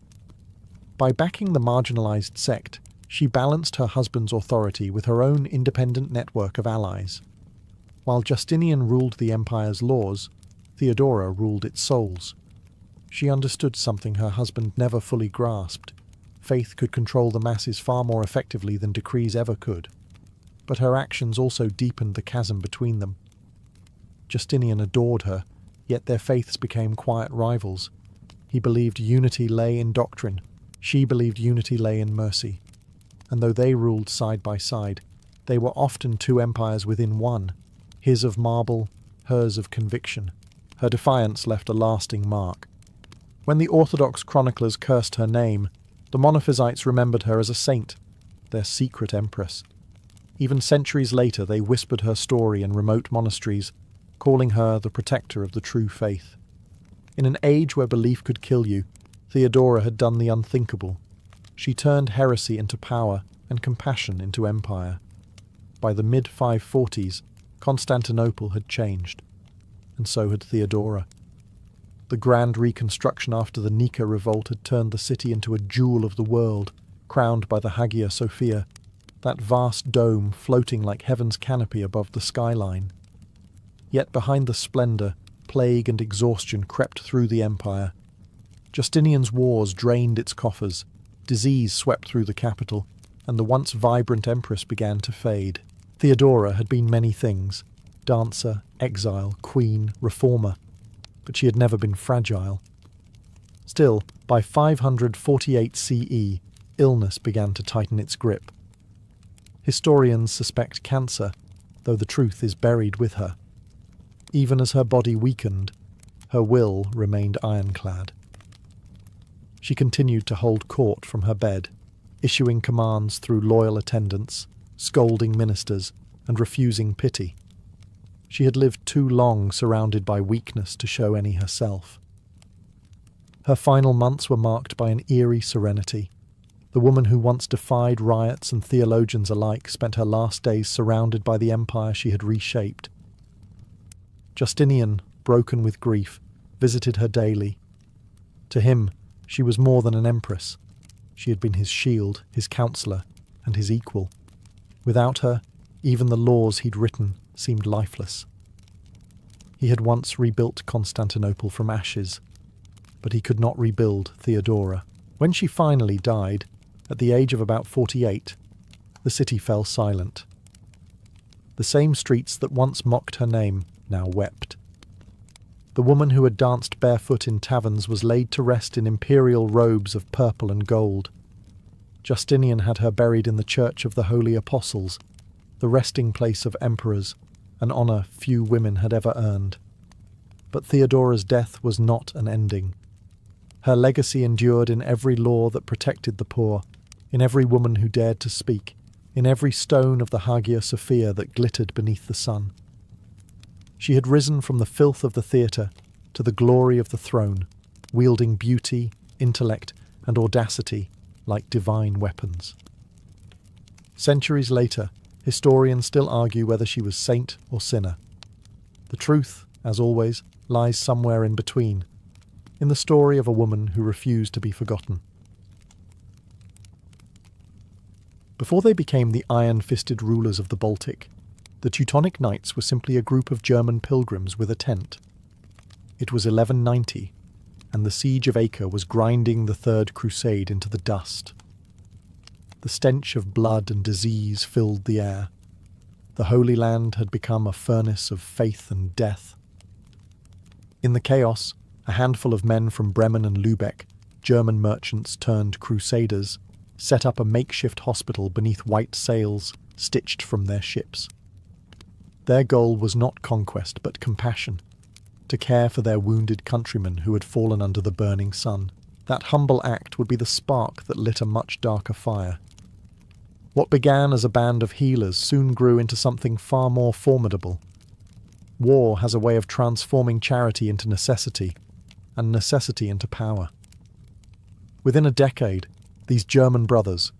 S1: By backing the marginalized sect, she balanced her husband's authority with her own independent network of allies. While Justinian ruled the empire's laws, Theodora ruled its souls. She understood something her husband never fully grasped. Faith could control the masses far more effectively than decrees ever could. But her actions also deepened the chasm between them. Justinian adored her, yet their faiths became quiet rivals. He believed unity lay in doctrine. She believed unity lay in mercy. And though they ruled side by side, they were often two empires within one, his of marble, hers of conviction. Her defiance left a lasting mark. When the Orthodox chroniclers cursed her name, the Monophysites remembered her as a saint, their secret empress. Even centuries later they whispered her story in remote monasteries, calling her the protector of the true faith. In an age where belief could kill you, Theodora had done the unthinkable. She turned heresy into power and compassion into empire. By the mid-540s, Constantinople had changed, and so had Theodora. The grand reconstruction after the Nika revolt had turned the city into a jewel of the world, crowned by the Hagia Sophia, that vast dome floating like heaven's canopy above the skyline. Yet behind the splendour, plague and exhaustion crept through the empire. Justinian's wars drained its coffers, disease swept through the capital, and the once vibrant empress began to fade. Theodora had been many things: dancer, exile, queen, reformer, but she had never been fragile. Still, by 548 CE, illness began to tighten its grip. Historians suspect cancer, though the truth is buried with her. Even as her body weakened, her will remained ironclad. She continued to hold court from her bed, issuing commands through loyal attendants, scolding ministers, and refusing pity. She had lived too long surrounded by weakness to show any herself. Her final months were marked by an eerie serenity. The woman who once defied riots and theologians alike spent her last days surrounded by the empire she had reshaped. Justinian, broken with grief, visited her daily. To him, she was more than an empress. She had been his shield, his counsellor, and his equal. Without her, even the laws he'd written seemed lifeless. He had once rebuilt Constantinople from ashes, but he could not rebuild Theodora. When she finally died, at the age of about 48, the city fell silent. The same streets that once mocked her name now wept. The woman who had danced barefoot in taverns was laid to rest in imperial robes of purple and gold. Justinian had her buried in the Church of the Holy Apostles, the resting place of emperors, an honour few women had ever earned. But Theodora's death was not an ending. Her legacy endured in every law that protected the poor, in every woman who dared to speak, in every stone of the Hagia Sophia that glittered beneath the sun. She had risen from the filth of the theatre to the glory of the throne, wielding beauty, intellect, and audacity like divine weapons. Centuries later, historians still argue whether she was saint or sinner. The truth, as always, lies somewhere in between, in the story of a woman who refused to be forgotten. Before they became the iron-fisted rulers of the Baltic, the Teutonic Knights were simply a group of German pilgrims with a tent. It was 1190, and the siege of Acre was grinding the Third Crusade into the dust. The stench of blood and disease filled the air. The Holy Land had become a furnace of faith and death. In the chaos, a handful of men from Bremen and Lübeck, German merchants turned crusaders, set up a makeshift hospital beneath white sails stitched from their ships. Their goal was not conquest but compassion, to care for their wounded countrymen who had fallen under the burning sun. That humble act would be the spark that lit a much darker fire. What began as a band of healers soon grew into something far more formidable. War has a way of transforming charity into necessity, and necessity into power. Within a decade, these German brothers,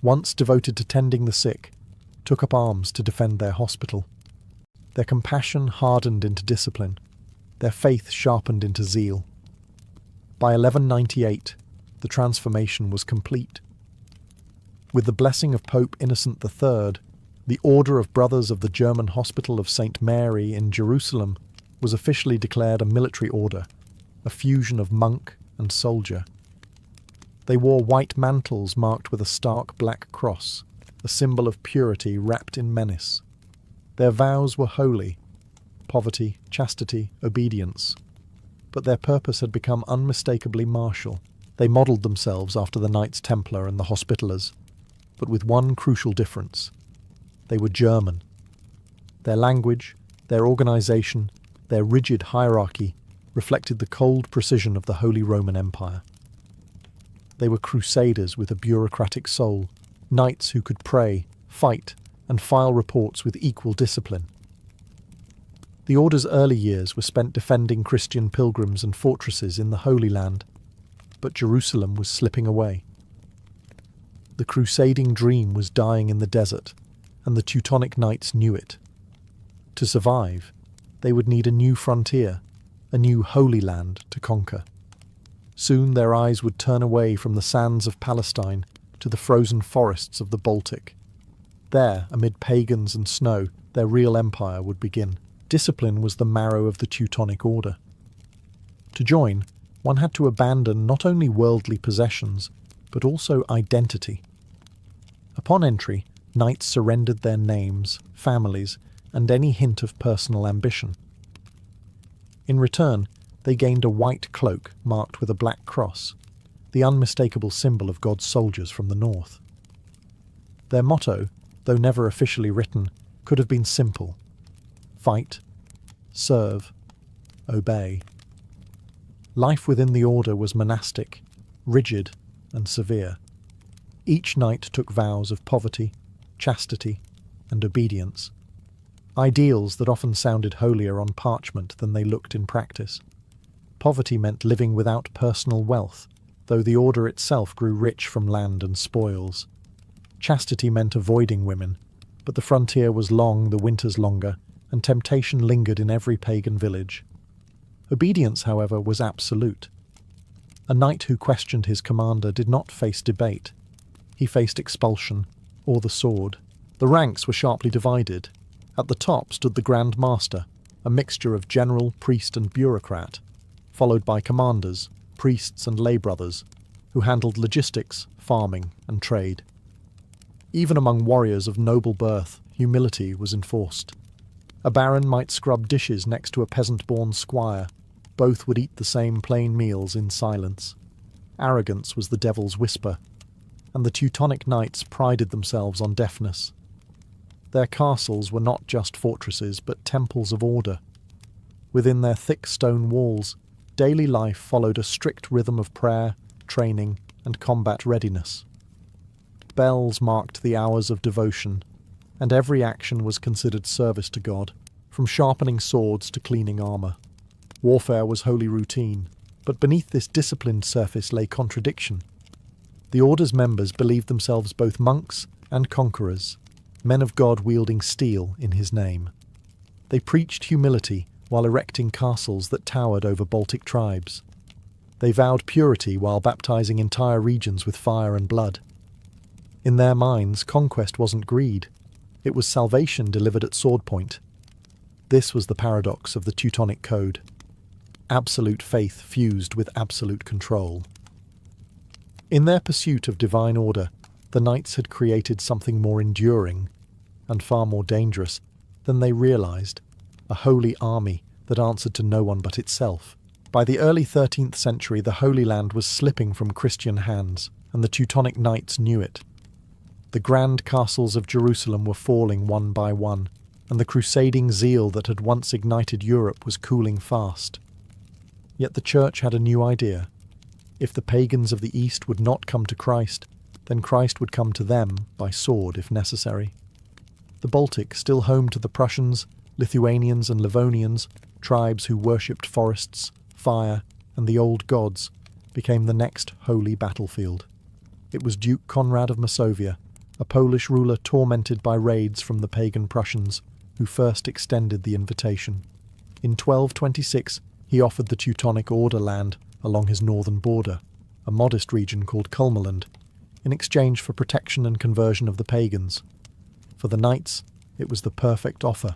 S1: once devoted to tending the sick, took up arms to defend their hospital. Their compassion hardened into discipline, their faith sharpened into zeal. By 1198, the transformation was complete. With the blessing of Pope Innocent III, the Order of Brothers of the German Hospital of St. Mary in Jerusalem was officially declared a military order, a fusion of monk and soldier. They wore white mantles marked with a stark black cross, a symbol of purity wrapped in menace. Their vows were holy: poverty, chastity, obedience. But their purpose had become unmistakably martial. They modelled themselves after the Knights Templar and the Hospitallers, but with one crucial difference. They were German. Their language, their organisation, their rigid hierarchy reflected the cold precision of the Holy Roman Empire. They were crusaders with a bureaucratic soul, knights who could pray, fight, and file reports with equal discipline. The Order's early years were spent defending Christian pilgrims and fortresses in the Holy Land, but Jerusalem was slipping away. The crusading dream was dying in the desert, and the Teutonic Knights knew it. To survive, they would need a new frontier, a new Holy Land to conquer. Soon their eyes would turn away from the sands of Palestine to the frozen forests of the Baltic. There, amid pagans and snow, their real empire would begin. Discipline was the marrow of the Teutonic Order. To join, one had to abandon not only worldly possessions, but also identity. Upon entry, Knights surrendered their names, families, and any hint of personal ambition. In return, they gained a white cloak marked with a black cross, the unmistakable symbol of God's soldiers from the north. Their motto, though never officially written, could have been simple: fight, serve, obey. Life within the order was monastic, rigid, and severe. Each knight took vows of poverty, chastity, and obedience, ideals that often sounded holier on parchment than they looked in practice. Poverty meant living without personal wealth, though the order itself grew rich from land and spoils. Chastity meant avoiding women, but the frontier was long, the winters longer, and temptation lingered in every pagan village. Obedience, however, was absolute. A knight who questioned his commander did not face debate. He faced expulsion, or the sword. The ranks were sharply divided. At the top stood the Grand Master, a mixture of general, priest, and bureaucrat, followed by commanders, priests, and lay brothers, who handled logistics, farming, and trade. Even among warriors of noble birth, humility was enforced. A baron might scrub dishes next to a peasant-born squire. Both would eat the same plain meals in silence. Arrogance was the devil's whisper, and the Teutonic knights prided themselves on deafness. Their castles were not just fortresses, but temples of order. Within their thick stone walls, daily life followed a strict rhythm of prayer, training, and combat readiness. Bells marked the hours of devotion, and every action was considered service to God, from sharpening swords to cleaning armour. Warfare was wholly routine, but beneath this disciplined surface lay contradiction. The order's members believed themselves both monks and conquerors, men of God wielding steel in his name. They preached humility while erecting castles that towered over Baltic tribes. They vowed purity while baptizing entire regions with fire and blood. In their minds, conquest wasn't greed. It was salvation delivered at sword point. This was the paradox of the Teutonic Code. Absolute faith fused with absolute control. In their pursuit of divine order, the knights had created something more enduring and far more dangerous than they realized, a holy army that answered to no one but itself. By the early 13th century, the Holy Land was slipping from Christian hands, and the Teutonic knights knew it. The grand castles of Jerusalem were falling one by one, and the crusading zeal that had once ignited Europe was cooling fast. Yet the Church had a new idea. If the pagans of the East would not come to Christ, then Christ would come to them by sword if necessary. The Baltic, still home to the Prussians, Lithuanians and Livonians, tribes who worshipped forests, fire, and the old gods, became the next holy battlefield. It was Duke Conrad of Masovia, a Polish ruler tormented by raids from the pagan Prussians, who first extended the invitation. In 1226, he offered the Teutonic Order land along his northern border, a modest region called Kulmerland, in exchange for protection and conversion of the pagans. For the knights, it was the perfect offer: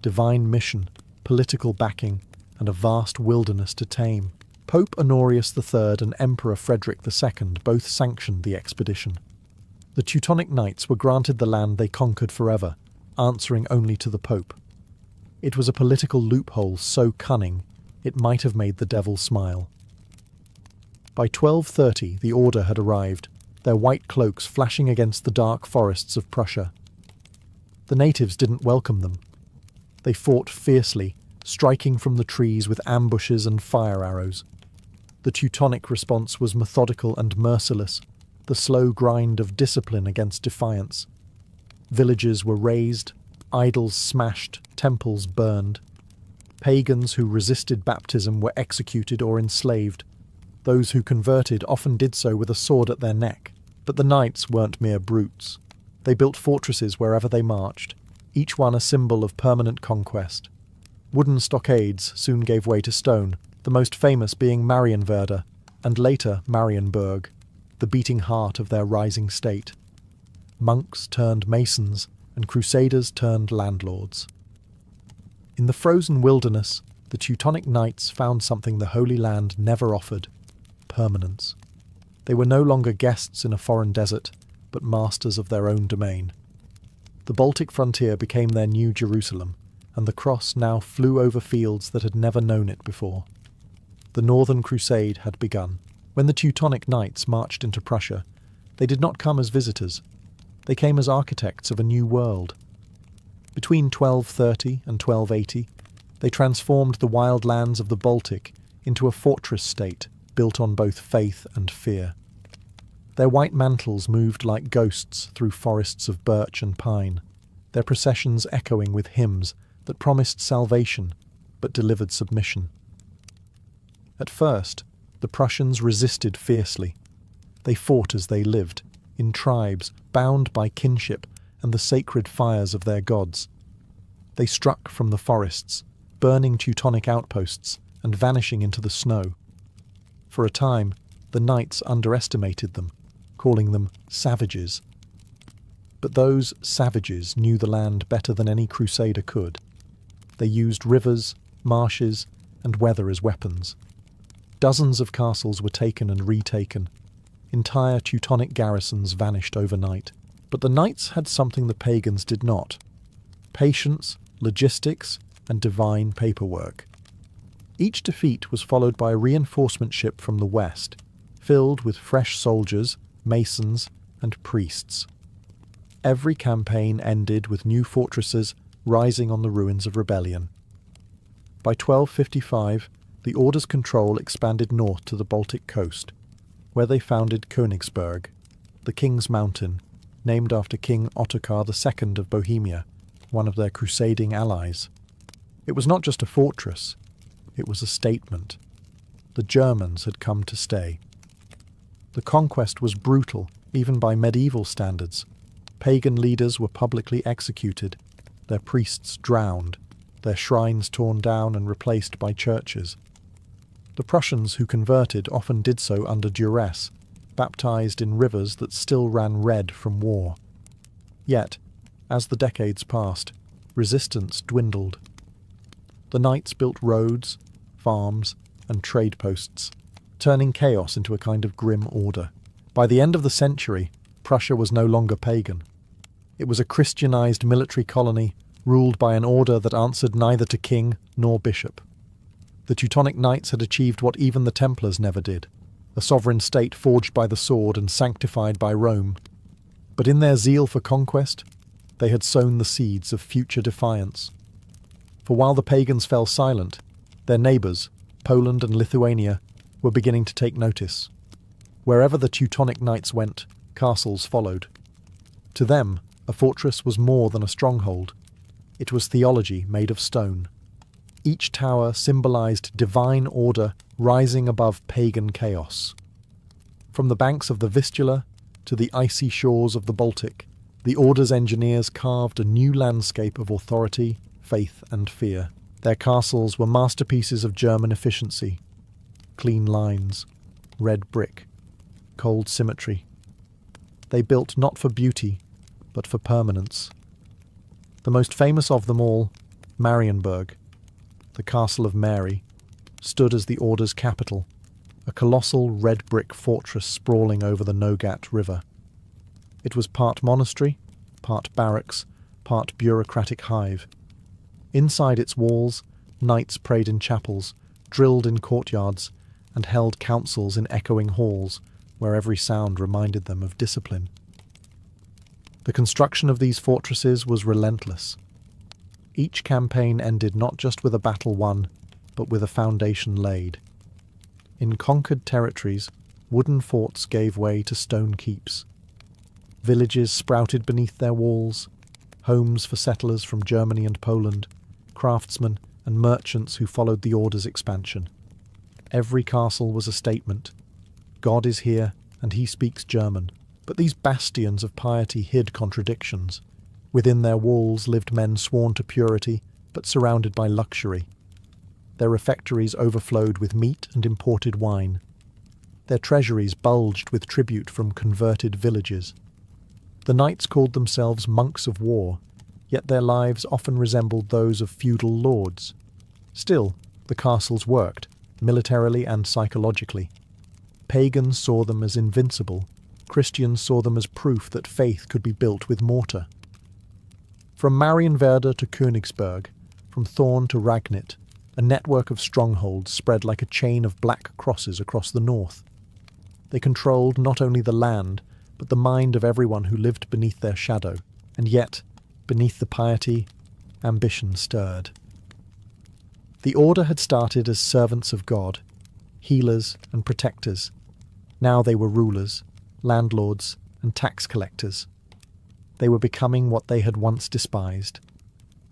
S1: divine mission, political backing, and a vast wilderness to tame. Pope Honorius III and Emperor Frederick II both sanctioned the expedition. The Teutonic knights were granted the land they conquered forever, answering only to the Pope. It was a political loophole so cunning it might have made the devil smile. By 1230 the order had arrived, their white cloaks flashing against the dark forests of Prussia. The natives didn't welcome them. They fought fiercely, striking from the trees with ambushes and fire arrows. The Teutonic response was methodical and merciless, the slow grind of discipline against defiance. Villages were razed, idols smashed, temples burned. Pagans who resisted baptism were executed or enslaved. Those who converted often did so with a sword at their neck. But the knights weren't mere brutes. They built fortresses wherever they marched, each one a symbol of permanent conquest. Wooden stockades soon gave way to stone, the most famous being Marienwerder, and later Marienburg, the beating heart of their rising state. Monks turned masons, and crusaders turned landlords. In the frozen wilderness, the Teutonic knights found something the Holy Land never offered: permanence. They were no longer guests in a foreign desert, but masters of their own domain. The Baltic frontier became their new Jerusalem, and the cross now flew over fields that had never known it before. The Northern Crusade had begun. When the Teutonic Knights marched into Prussia, they did not come as visitors. They came as architects of a new world. Between 1230 and 1280, they transformed the wild lands of the Baltic into a fortress state built on both faith and fear. Their white mantles moved like ghosts through forests of birch and pine, their processions echoing with hymns that promised salvation but delivered submission. At first, the Prussians resisted fiercely. They fought as they lived, in tribes bound by kinship and the sacred fires of their gods. They struck from the forests, burning Teutonic outposts and vanishing into the snow. For a time, the knights underestimated them, calling them savages. But those savages knew the land better than any crusader could. They used rivers, marshes, and weather as weapons. Dozens of castles were taken and retaken. Entire Teutonic garrisons vanished overnight. But the knights had something the pagans did not: patience, logistics, and divine paperwork. Each defeat was followed by a reinforcement ship from the west, filled with fresh soldiers, masons, and priests. Every campaign ended with new fortresses rising on the ruins of rebellion. By 1255, the Order's control expanded north to the Baltic coast, where they founded Königsberg, the King's Mountain, named after King Ottokar II of Bohemia, one of their crusading allies. It was not just a fortress, it was a statement. The Germans had come to stay. The conquest was brutal, even by medieval standards. Pagan leaders were publicly executed, their priests drowned, their shrines torn down and replaced by churches. The Prussians who converted often did so under duress, baptized in rivers that still ran red from war. Yet, as the decades passed, resistance dwindled. The knights built roads, farms, and trade posts, turning chaos into a kind of grim order. By the end of the century, Prussia was no longer pagan. It was a Christianized military colony ruled by an order that answered neither to king nor bishop. The Teutonic Knights had achieved what even the Templars never did, a sovereign state forged by the sword and sanctified by Rome. But in their zeal for conquest, they had sown the seeds of future defiance. For while the pagans fell silent, their neighbours, Poland and Lithuania, were beginning to take notice. Wherever the Teutonic Knights went, castles followed. To them, a fortress was more than a stronghold. It was theology made of stone. Each tower symbolized divine order rising above pagan chaos. From the banks of the Vistula to the icy shores of the Baltic, the Order's engineers carved a new landscape of authority, faith, and fear. Their castles were masterpieces of German efficiency. Clean lines, red brick, cold symmetry. They built not for beauty, but for permanence. The most famous of them all, Marienburg, the Castle of Mary, stood as the Order's capital, a colossal red brick fortress sprawling over the Nogat River. It was part monastery, part barracks, part bureaucratic hive. Inside its walls, knights prayed in chapels, drilled in courtyards, and held councils in echoing halls, where every sound reminded them of discipline. The construction of these fortresses was relentless. Each campaign ended not just with a battle won, but with a foundation laid. In conquered territories, wooden forts gave way to stone keeps. Villages sprouted beneath their walls, homes for settlers from Germany and Poland, craftsmen and merchants who followed the Order's expansion. Every castle was a statement. God is here, and he speaks German. But these bastions of piety hid contradictions. Within their walls lived men sworn to purity, but surrounded by luxury. Their refectories overflowed with meat and imported wine. Their treasuries bulged with tribute from converted villages. The knights called themselves monks of war, yet their lives often resembled those of feudal lords. Still, the castles worked, militarily and psychologically. Pagans saw them as invincible. Christians saw them as proof that faith could be built with mortar. From Marienwerder to Königsberg, from Thorn to Ragnit, a network of strongholds spread like a chain of black crosses across the north. They controlled not only the land, but the mind of everyone who lived beneath their shadow, and yet, beneath the piety, ambition stirred. The order had started as servants of God, healers and protectors. Now they were rulers, landlords, and tax collectors. They were becoming what they had once despised,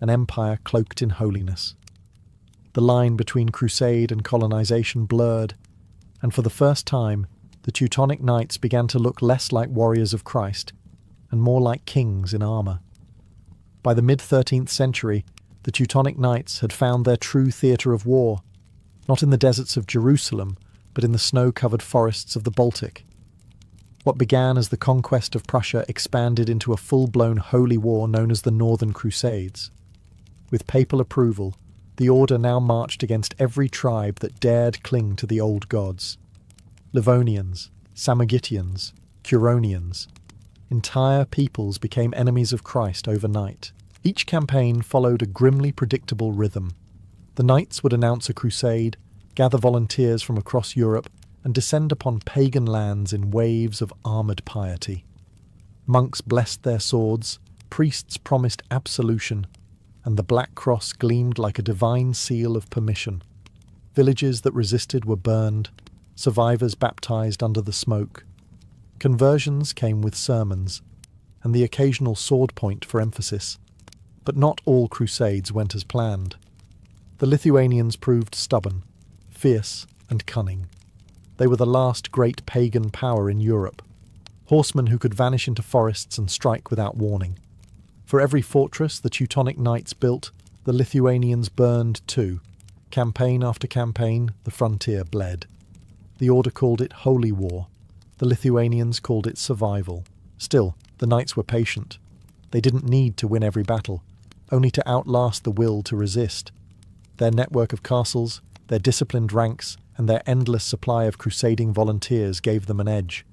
S1: an empire cloaked in holiness. The line between crusade and colonization blurred, and for the first time, the Teutonic Knights began to look less like warriors of Christ and more like kings in armour. By the mid-13th century, the Teutonic Knights had found their true theatre of war, not in the deserts of Jerusalem, but in the snow-covered forests of the Baltic. What began as the conquest of Prussia expanded into a full-blown holy war known as the Northern Crusades. With papal approval, the order now marched against every tribe that dared cling to the old gods. Livonians, Samogitians, Curonians. Entire peoples became enemies of Christ overnight. Each campaign followed a grimly predictable rhythm. The knights would announce a crusade, gather volunteers from across Europe, and descend upon pagan lands in waves of armoured piety. Monks blessed their swords, priests promised absolution, and the Black Cross gleamed like a divine seal of permission. Villages that resisted were burned, survivors baptized under the smoke. Conversions came with sermons, and the occasional sword point for emphasis. But not all crusades went as planned. The Lithuanians proved stubborn, fierce, and cunning. They were the last great pagan power in Europe, horsemen who could vanish into forests and strike without warning. For every fortress the Teutonic Knights built, the Lithuanians burned too. Campaign after campaign, the frontier bled. The order called it holy war. The Lithuanians called it survival. Still, the knights were patient. They didn't need to win every battle, only to outlast the will to resist. Their network of castles, their disciplined ranks, and their endless supply of crusading volunteers gave them an edge.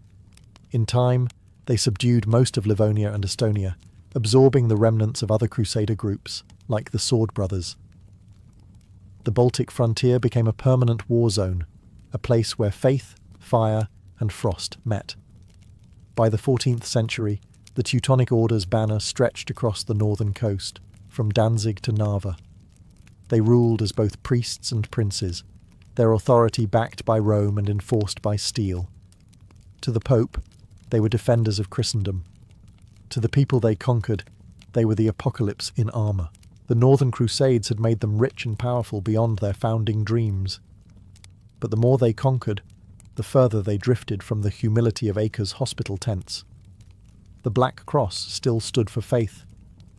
S1: In time, they subdued most of Livonia and Estonia, absorbing the remnants of other crusader groups, like the Sword Brothers. The Baltic frontier became a permanent war zone, a place where faith, fire, and frost met. By the 14th century, the Teutonic Order's banner stretched across the northern coast, from Danzig to Narva. They ruled as both priests and princes, their authority backed by Rome and enforced by steel. To the Pope, they were defenders of Christendom. To the people they conquered, they were the apocalypse in armour. The Northern Crusades had made them rich and powerful beyond their founding dreams. But the more they conquered, the further they drifted from the humility of Acre's hospital tents. The Black Cross still stood for faith,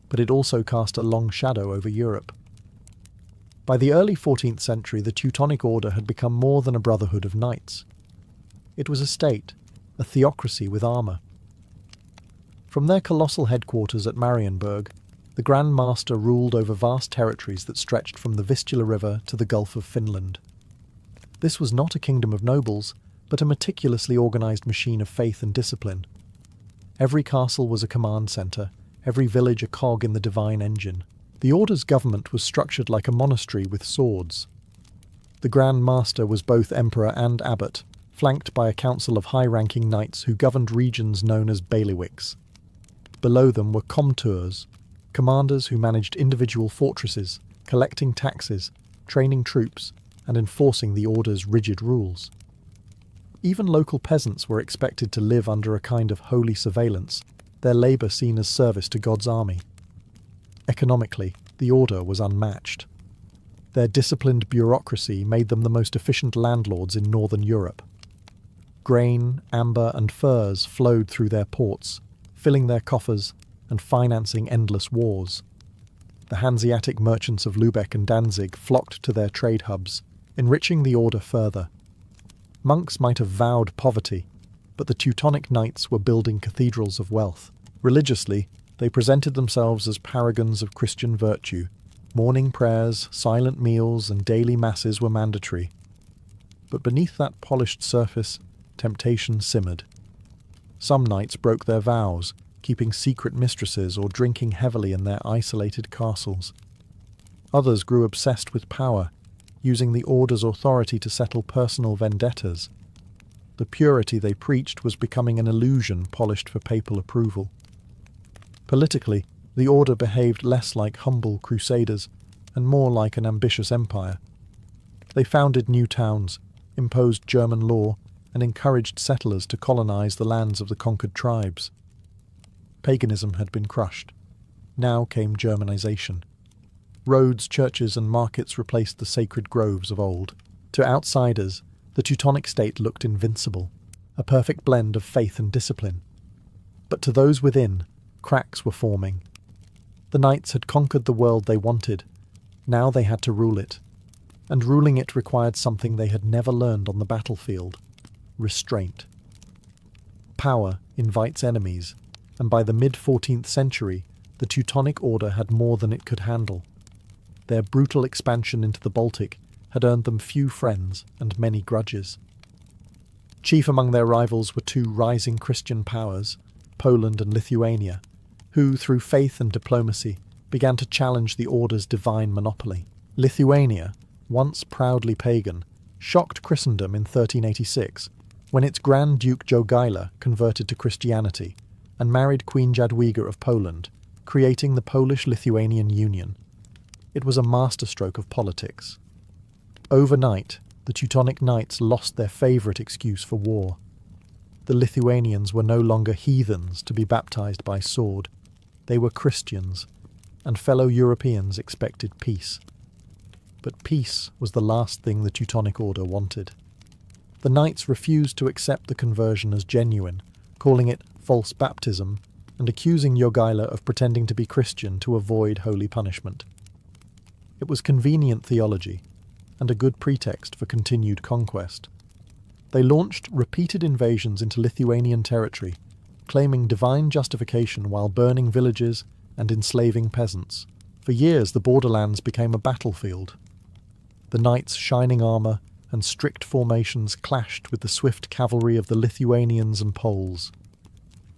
S1: but it also cast a long shadow over Europe. By the early 14th century, the Teutonic Order had become more than a brotherhood of knights. It was a state, a theocracy with armour. From their colossal headquarters at Marienburg, the Grand Master ruled over vast territories that stretched from the Vistula River to the Gulf of Finland. This was not a kingdom of nobles, but a meticulously organised machine of faith and discipline. Every castle was a command centre, every village a cog in the divine engine. The Order's government was structured like a monastery with swords. The Grand Master was both emperor and abbot, flanked by a council of high-ranking knights who governed regions known as bailiwicks. Below them were comteurs, commanders who managed individual fortresses, collecting taxes, training troops, and enforcing the Order's rigid rules. Even local peasants were expected to live under a kind of holy surveillance, their labour seen as service to God's army. Economically, the Order was unmatched. Their disciplined bureaucracy made them the most efficient landlords in northern Europe. Grain, amber, and furs flowed through their ports, filling their coffers and financing endless wars. The Hanseatic merchants of Lübeck and Danzig flocked to their trade hubs, enriching the Order further. Monks might have vowed poverty, but the Teutonic Knights were building cathedrals of wealth. Religiously, they presented themselves as paragons of Christian virtue. Morning prayers, silent meals, and daily masses were mandatory. But beneath that polished surface, temptation simmered. Some knights broke their vows, keeping secret mistresses or drinking heavily in their isolated castles. Others grew obsessed with power, using the order's authority to settle personal vendettas. The purity they preached was becoming an illusion polished for papal approval. Politically, the order behaved less like humble crusaders and more like an ambitious empire. They founded new towns, imposed German law, and encouraged settlers to colonize the lands of the conquered tribes. Paganism had been crushed. Now came Germanization. Roads, churches, and markets replaced the sacred groves of old. To outsiders, the Teutonic state looked invincible, a perfect blend of faith and discipline. But to those within, cracks were forming. The knights had conquered the world they wanted. Now they had to rule it. And ruling it required something they had never learned on the battlefield: restraint. Power invites enemies, and by the mid-14th century, the Teutonic Order had more than it could handle. Their brutal expansion into the Baltic had earned them few friends and many grudges. Chief among their rivals were two rising Christian powers, Poland and Lithuania, who, through faith and diplomacy, began to challenge the Order's divine monopoly. Lithuania, once proudly pagan, shocked Christendom in 1386, when its Grand Duke Jogaila converted to Christianity and married Queen Jadwiga of Poland, creating the Polish-Lithuanian Union. It was a masterstroke of politics. Overnight, the Teutonic Knights lost their favourite excuse for war. The Lithuanians were no longer heathens to be baptized by sword. They were Christians, and fellow Europeans expected peace. But peace was the last thing the Teutonic Order wanted. The knights refused to accept the conversion as genuine, calling it false baptism and accusing Jogaila of pretending to be Christian to avoid holy punishment. It was convenient theology, and a good pretext for continued conquest. They launched repeated invasions into Lithuanian territory, claiming divine justification while burning villages and enslaving peasants. For years the borderlands became a battlefield. The knights' shining armour and strict formations clashed with the swift cavalry of the Lithuanians and Poles.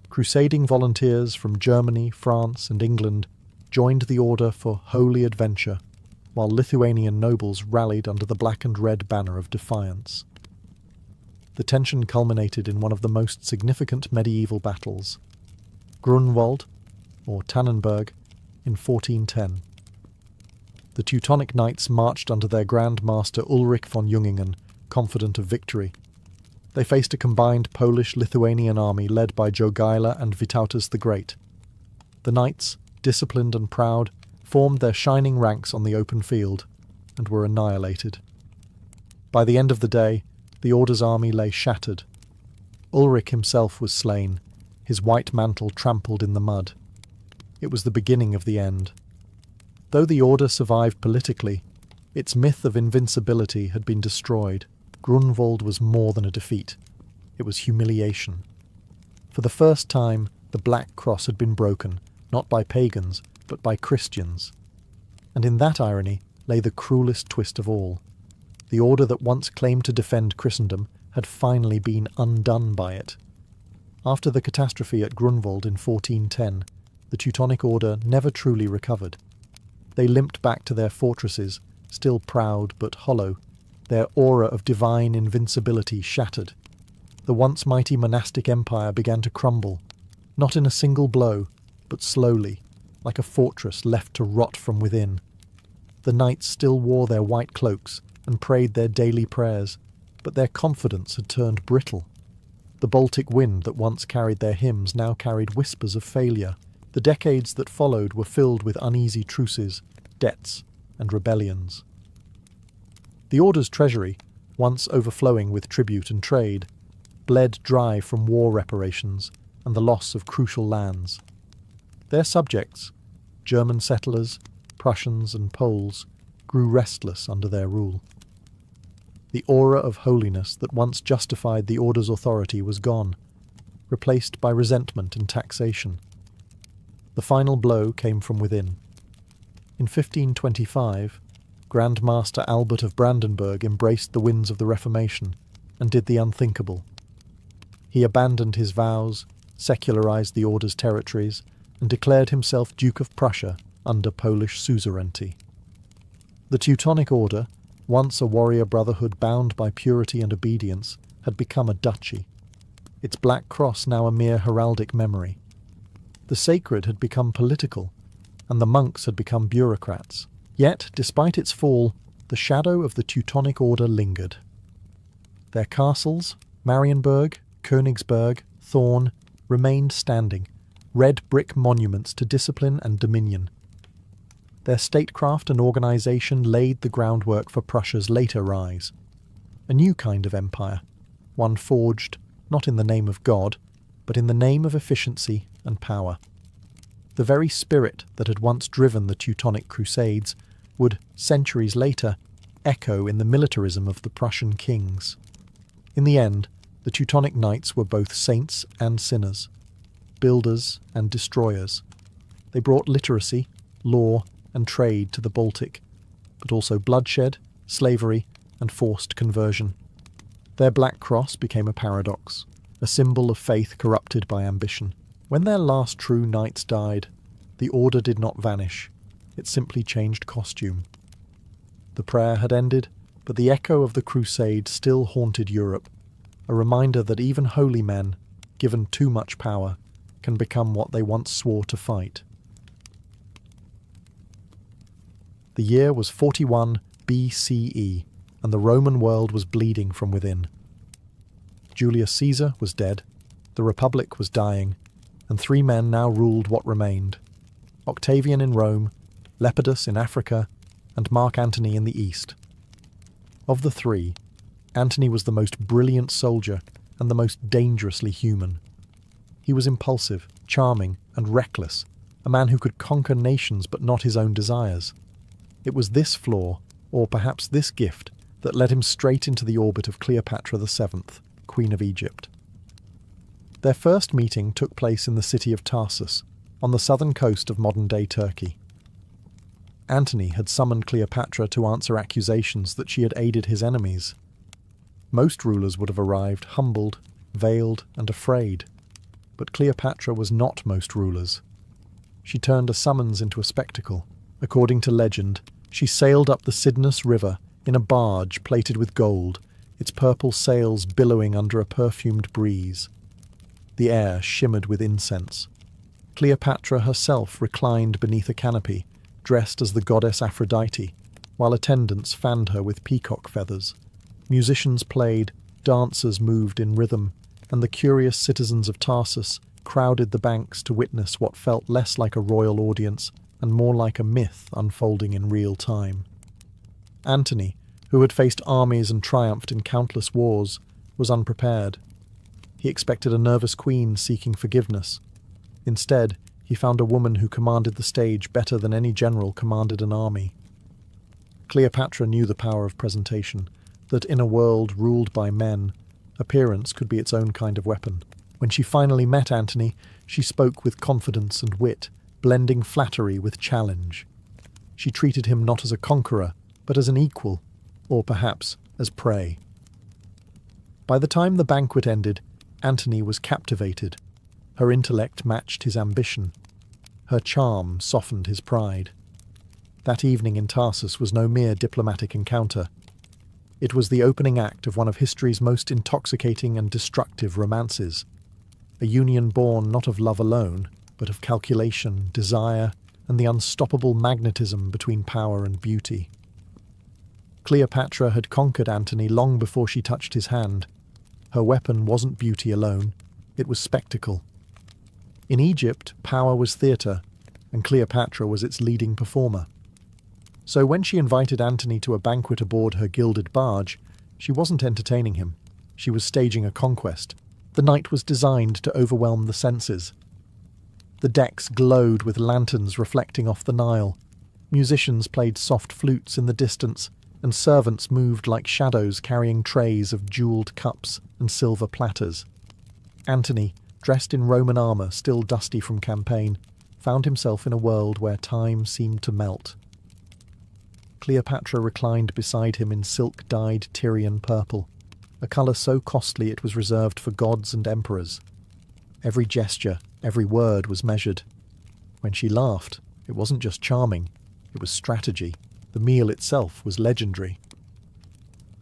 S1: Crusading volunteers from Germany, France, and England joined the order for holy adventure, while Lithuanian nobles rallied under the black and red banner of defiance. The tension culminated in one of the most significant medieval battles, Grunwald, or Tannenberg, in 1410. The Teutonic Knights marched under their Grand Master Ulrich von Jungingen, confident of victory. They faced a combined Polish-Lithuanian army led by Jogaila and Vytautas the Great. The knights, disciplined and proud, formed their shining ranks on the open field and were annihilated. By the end of the day, the Order's army lay shattered. Ulrich himself was slain, his white mantle trampled in the mud. It was the beginning of the end. Though the Order survived politically, its myth of invincibility had been destroyed. Grunwald was more than a defeat. It was humiliation. For the first time, the Black Cross had been broken, not by pagans, but by Christians. And in that irony lay the cruelest twist of all. The Order that once claimed to defend Christendom had finally been undone by it. After the catastrophe at Grunwald in 1410, the Teutonic Order never truly recovered. They limped back to their fortresses, still proud but hollow, their aura of divine invincibility shattered. The once mighty monastic empire began to crumble, not in a single blow, but slowly, like a fortress left to rot from within. The knights still wore their white cloaks and prayed their daily prayers, but their confidence had turned brittle. The Baltic wind that once carried their hymns now carried whispers of failure. The decades that followed were filled with uneasy truces, debts, and rebellions. The Order's treasury, once overflowing with tribute and trade, bled dry from war reparations and the loss of crucial lands. Their subjects, German settlers, Prussians and Poles, grew restless under their rule. The aura of holiness that once justified the Order's authority was gone, replaced by resentment and taxation. The final blow came from within. In 1525, Grand Master Albert of Brandenburg embraced the winds of the Reformation and did the unthinkable. He abandoned his vows, secularized the order's territories, and declared himself Duke of Prussia under Polish suzerainty. The Teutonic Order, once a warrior brotherhood bound by purity and obedience, had become a duchy, its black cross now a mere heraldic memory. The sacred had become political, and the monks had become bureaucrats. Yet, despite its fall, the shadow of the Teutonic Order lingered. Their castles, Marienburg, Königsberg, Thorn, remained standing, red brick monuments to discipline and dominion. Their statecraft and organisation laid the groundwork for Prussia's later rise. A new kind of empire, one forged not in the name of God, but in the name of efficiency and power. The very spirit that had once driven the Teutonic Crusades would, centuries later, echo in the militarism of the Prussian kings. In the end, the Teutonic knights were both saints and sinners, builders and destroyers. They brought literacy, law, and trade to the Baltic, but also bloodshed, slavery, and forced conversion. Their black cross became a paradox, a symbol of faith corrupted by ambition. When their last true knights died, the order did not vanish, it simply changed costume. The prayer had ended, but the echo of the crusade still haunted Europe, a reminder that even holy men, given too much power, can become what they once swore to fight. The year was 41 BCE, and the Roman world was bleeding from within. Julius Caesar was dead, the Republic was dying, and three men now ruled what remained: Octavian in Rome, Lepidus in Africa, and Mark Antony in the East. Of the three, Antony was the most brilliant soldier and the most dangerously human. He was impulsive, charming, and reckless, a man who could conquer nations but not his own desires. It was this flaw, or perhaps this gift, that led him straight into the orbit of Cleopatra VII, Queen of Egypt. Their first meeting took place in the city of Tarsus, on the southern coast of modern-day Turkey. Antony had summoned Cleopatra to answer accusations that she had aided his enemies. Most rulers would have arrived humbled, veiled, and afraid, but Cleopatra was not most rulers. She turned a summons into a spectacle. According to legend, she sailed up the Cydnus River in a barge plated with gold, its purple sails billowing under a perfumed breeze. The air shimmered with incense. Cleopatra herself reclined beneath a canopy, dressed as the goddess Aphrodite, while attendants fanned her with peacock feathers. Musicians played, dancers moved in rhythm, and the curious citizens of Tarsus crowded the banks to witness what felt less like a royal audience and more like a myth unfolding in real time. Antony, who had faced armies and triumphed in countless wars, was unprepared. He expected a nervous queen seeking forgiveness. Instead, he found a woman who commanded the stage better than any general commanded an army. Cleopatra knew the power of presentation, that in a world ruled by men, appearance could be its own kind of weapon. When she finally met Antony, she spoke with confidence and wit, blending flattery with challenge. She treated him not as a conqueror, but as an equal, or perhaps as prey. By the time the banquet ended, Antony was captivated. Her intellect matched his ambition. Her charm softened his pride. That evening in Tarsus was no mere diplomatic encounter. It was the opening act of one of history's most intoxicating and destructive romances, a union born not of love alone, but of calculation, desire, and the unstoppable magnetism between power and beauty. Cleopatra had conquered Antony long before she touched his hand. Her weapon wasn't beauty alone, it was spectacle. In Egypt, power was theatre, and Cleopatra was its leading performer. So when she invited Antony to a banquet aboard her gilded barge, she wasn't entertaining him. She was staging a conquest. The night was designed to overwhelm the senses. The decks glowed with lanterns reflecting off the Nile. Musicians played soft flutes in the distance, and servants moved like shadows carrying trays of jewelled cups and silver platters. Antony, dressed in Roman armour still dusty from campaign, found himself in a world where time seemed to melt. Cleopatra reclined beside him in silk-dyed Tyrian purple, a colour so costly it was reserved for gods and emperors. Every gesture, every word was measured. When she laughed, it wasn't just charming, it was strategy. The meal itself was legendary.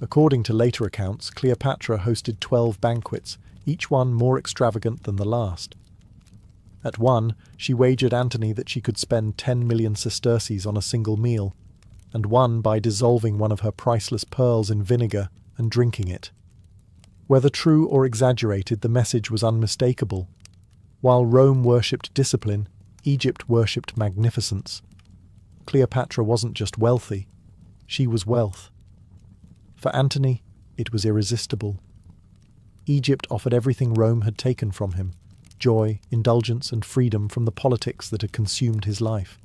S1: According to later accounts, Cleopatra hosted 12 banquets, each one more extravagant than the last. At one, she wagered Antony that she could spend 10 million sesterces on a single meal, and won by dissolving one of her priceless pearls in vinegar and drinking it. Whether true or exaggerated, the message was unmistakable. While Rome worshipped discipline, Egypt worshipped magnificence. Cleopatra wasn't just wealthy, she was wealth. For Antony, it was irresistible. Egypt offered everything Rome had taken from him: joy, indulgence, and freedom from the politics that had consumed his life.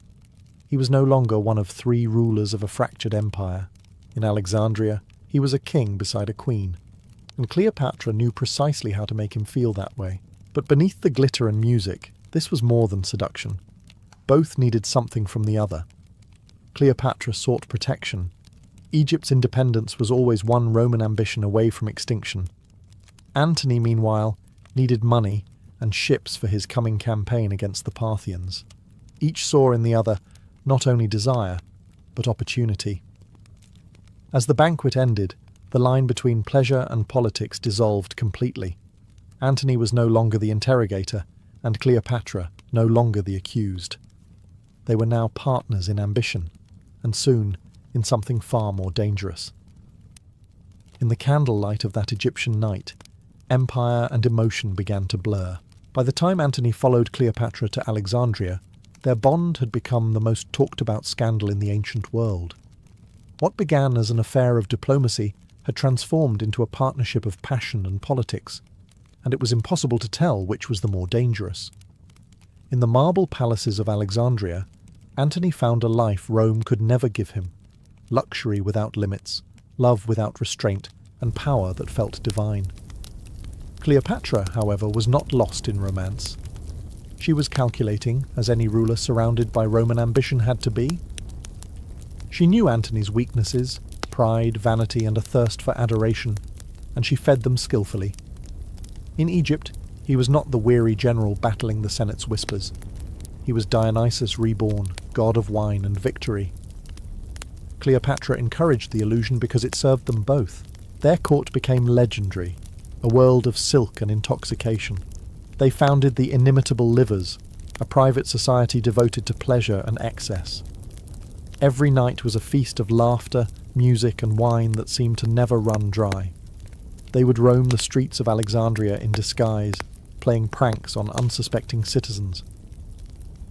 S1: He was no longer one of 3 rulers of a fractured empire. In Alexandria, he was a king beside a queen, and Cleopatra knew precisely how to make him feel that way. But beneath the glitter and music, this was more than seduction. Both needed something from the other. Cleopatra sought protection. Egypt's independence was always one Roman ambition away from extinction. Antony, meanwhile, needed money and ships for his coming campaign against the Parthians. Each saw in the other not only desire, but opportunity. As the banquet ended, the line between pleasure and politics dissolved completely. Antony was no longer the interrogator, and Cleopatra no longer the accused. They were now partners in ambition, and soon in something far more dangerous. In the candlelight of that Egyptian night, empire and emotion began to blur. By the time Antony followed Cleopatra to Alexandria, their bond had become the most talked-about scandal in the ancient world. What began as an affair of diplomacy had transformed into a partnership of passion and politics, and it was impossible to tell which was the more dangerous. In the marble palaces of Alexandria, Antony found a life Rome could never give him: luxury without limits, love without restraint, and power that felt divine. Cleopatra, however, was not lost in romance. She was calculating, as any ruler surrounded by Roman ambition had to be. She knew Antony's weaknesses: pride, vanity, and a thirst for adoration, and she fed them skillfully. In Egypt, he was not the weary general battling the Senate's whispers. He was Dionysus reborn, god of wine and victory. Cleopatra encouraged the illusion because it served them both. Their court became legendary, a world of silk and intoxication. They founded the inimitable Livers, a private society devoted to pleasure and excess. Every night was a feast of laughter, music, and wine that seemed to never run dry. They would roam the streets of Alexandria in disguise, playing pranks on unsuspecting citizens.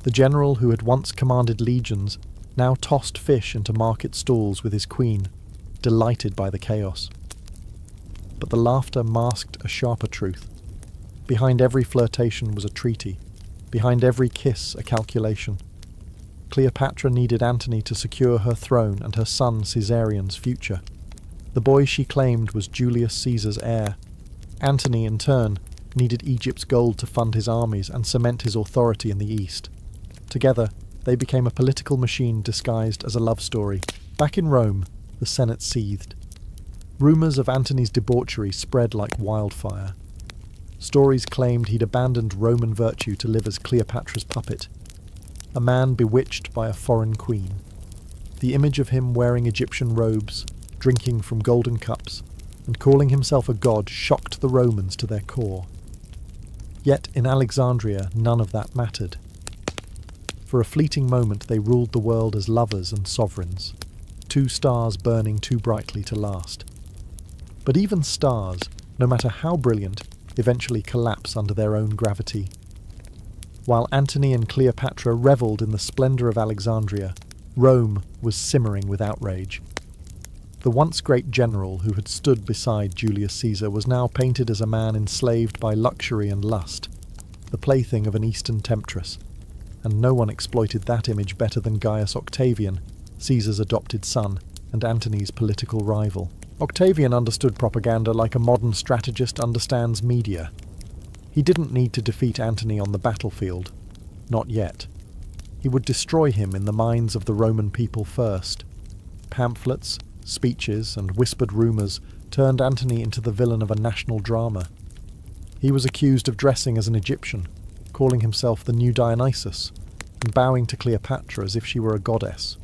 S1: The general who had once commanded legions now tossed fish into market stalls with his queen, delighted by the chaos. But the laughter masked a sharper truth. Behind every flirtation was a treaty. Behind every kiss, a calculation. Cleopatra needed Antony to secure her throne and her son Caesarion's future. The boy she claimed was Julius Caesar's heir. Antony, in turn, needed Egypt's gold to fund his armies and cement his authority in the east. Together, they became a political machine disguised as a love story. Back in Rome, the Senate seethed. Rumours of Antony's debauchery spread like wildfire. Stories claimed he'd abandoned Roman virtue to live as Cleopatra's puppet, a man bewitched by a foreign queen. The image of him wearing Egyptian robes, drinking from golden cups, and calling himself a god shocked the Romans to their core. Yet in Alexandria none of that mattered. For a fleeting moment they ruled the world as lovers and sovereigns, 2 stars burning too brightly to last. But even stars, no matter how brilliant, eventually collapse under their own gravity. While Antony and Cleopatra revelled in the splendour of Alexandria, Rome was simmering with outrage. The once great general who had stood beside Julius Caesar was now painted as a man enslaved by luxury and lust, the plaything of an Eastern temptress, and no one exploited that image better than Gaius Octavian, Caesar's adopted son and Antony's political rival. Octavian understood propaganda like a modern strategist understands media. He didn't need to defeat Antony on the battlefield. Not yet. He would destroy him in the minds of the Roman people first. Pamphlets, speeches, and whispered rumours turned Antony into the villain of a national drama. He was accused of dressing as an Egyptian, calling himself the new Dionysus, and bowing to Cleopatra as if she were a goddess.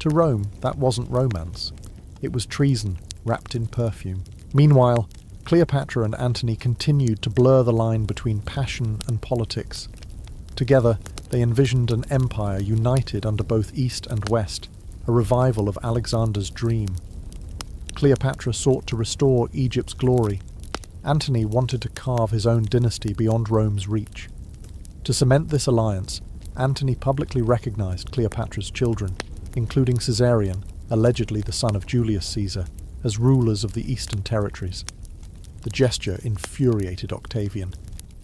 S1: To Rome, that wasn't romance. It was treason wrapped in perfume. Meanwhile, Cleopatra and Antony continued to blur the line between passion and politics. Together, they envisioned an empire united under both East and West, a revival of Alexander's dream. Cleopatra sought to restore Egypt's glory. Antony wanted to carve his own dynasty beyond Rome's reach. To cement this alliance, Antony publicly recognized Cleopatra's children, including Caesarion, allegedly the son of Julius Caesar, as rulers of the eastern territories. The gesture infuriated Octavian.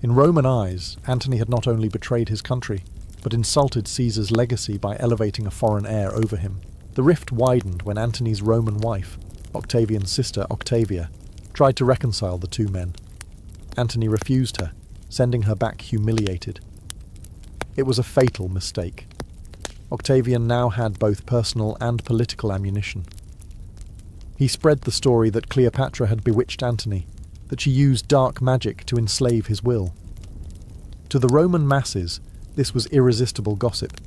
S1: In Roman eyes, Antony had not only betrayed his country, but insulted Caesar's legacy by elevating a foreign heir over him. The rift widened when Antony's Roman wife, Octavian's sister Octavia, tried to reconcile the two men. Antony refused her, sending her back humiliated. It was a fatal mistake. Octavian now had both personal and political ammunition. He spread the story that Cleopatra had bewitched Antony, that she used dark magic to enslave his will. To the Roman masses, this was irresistible gossip.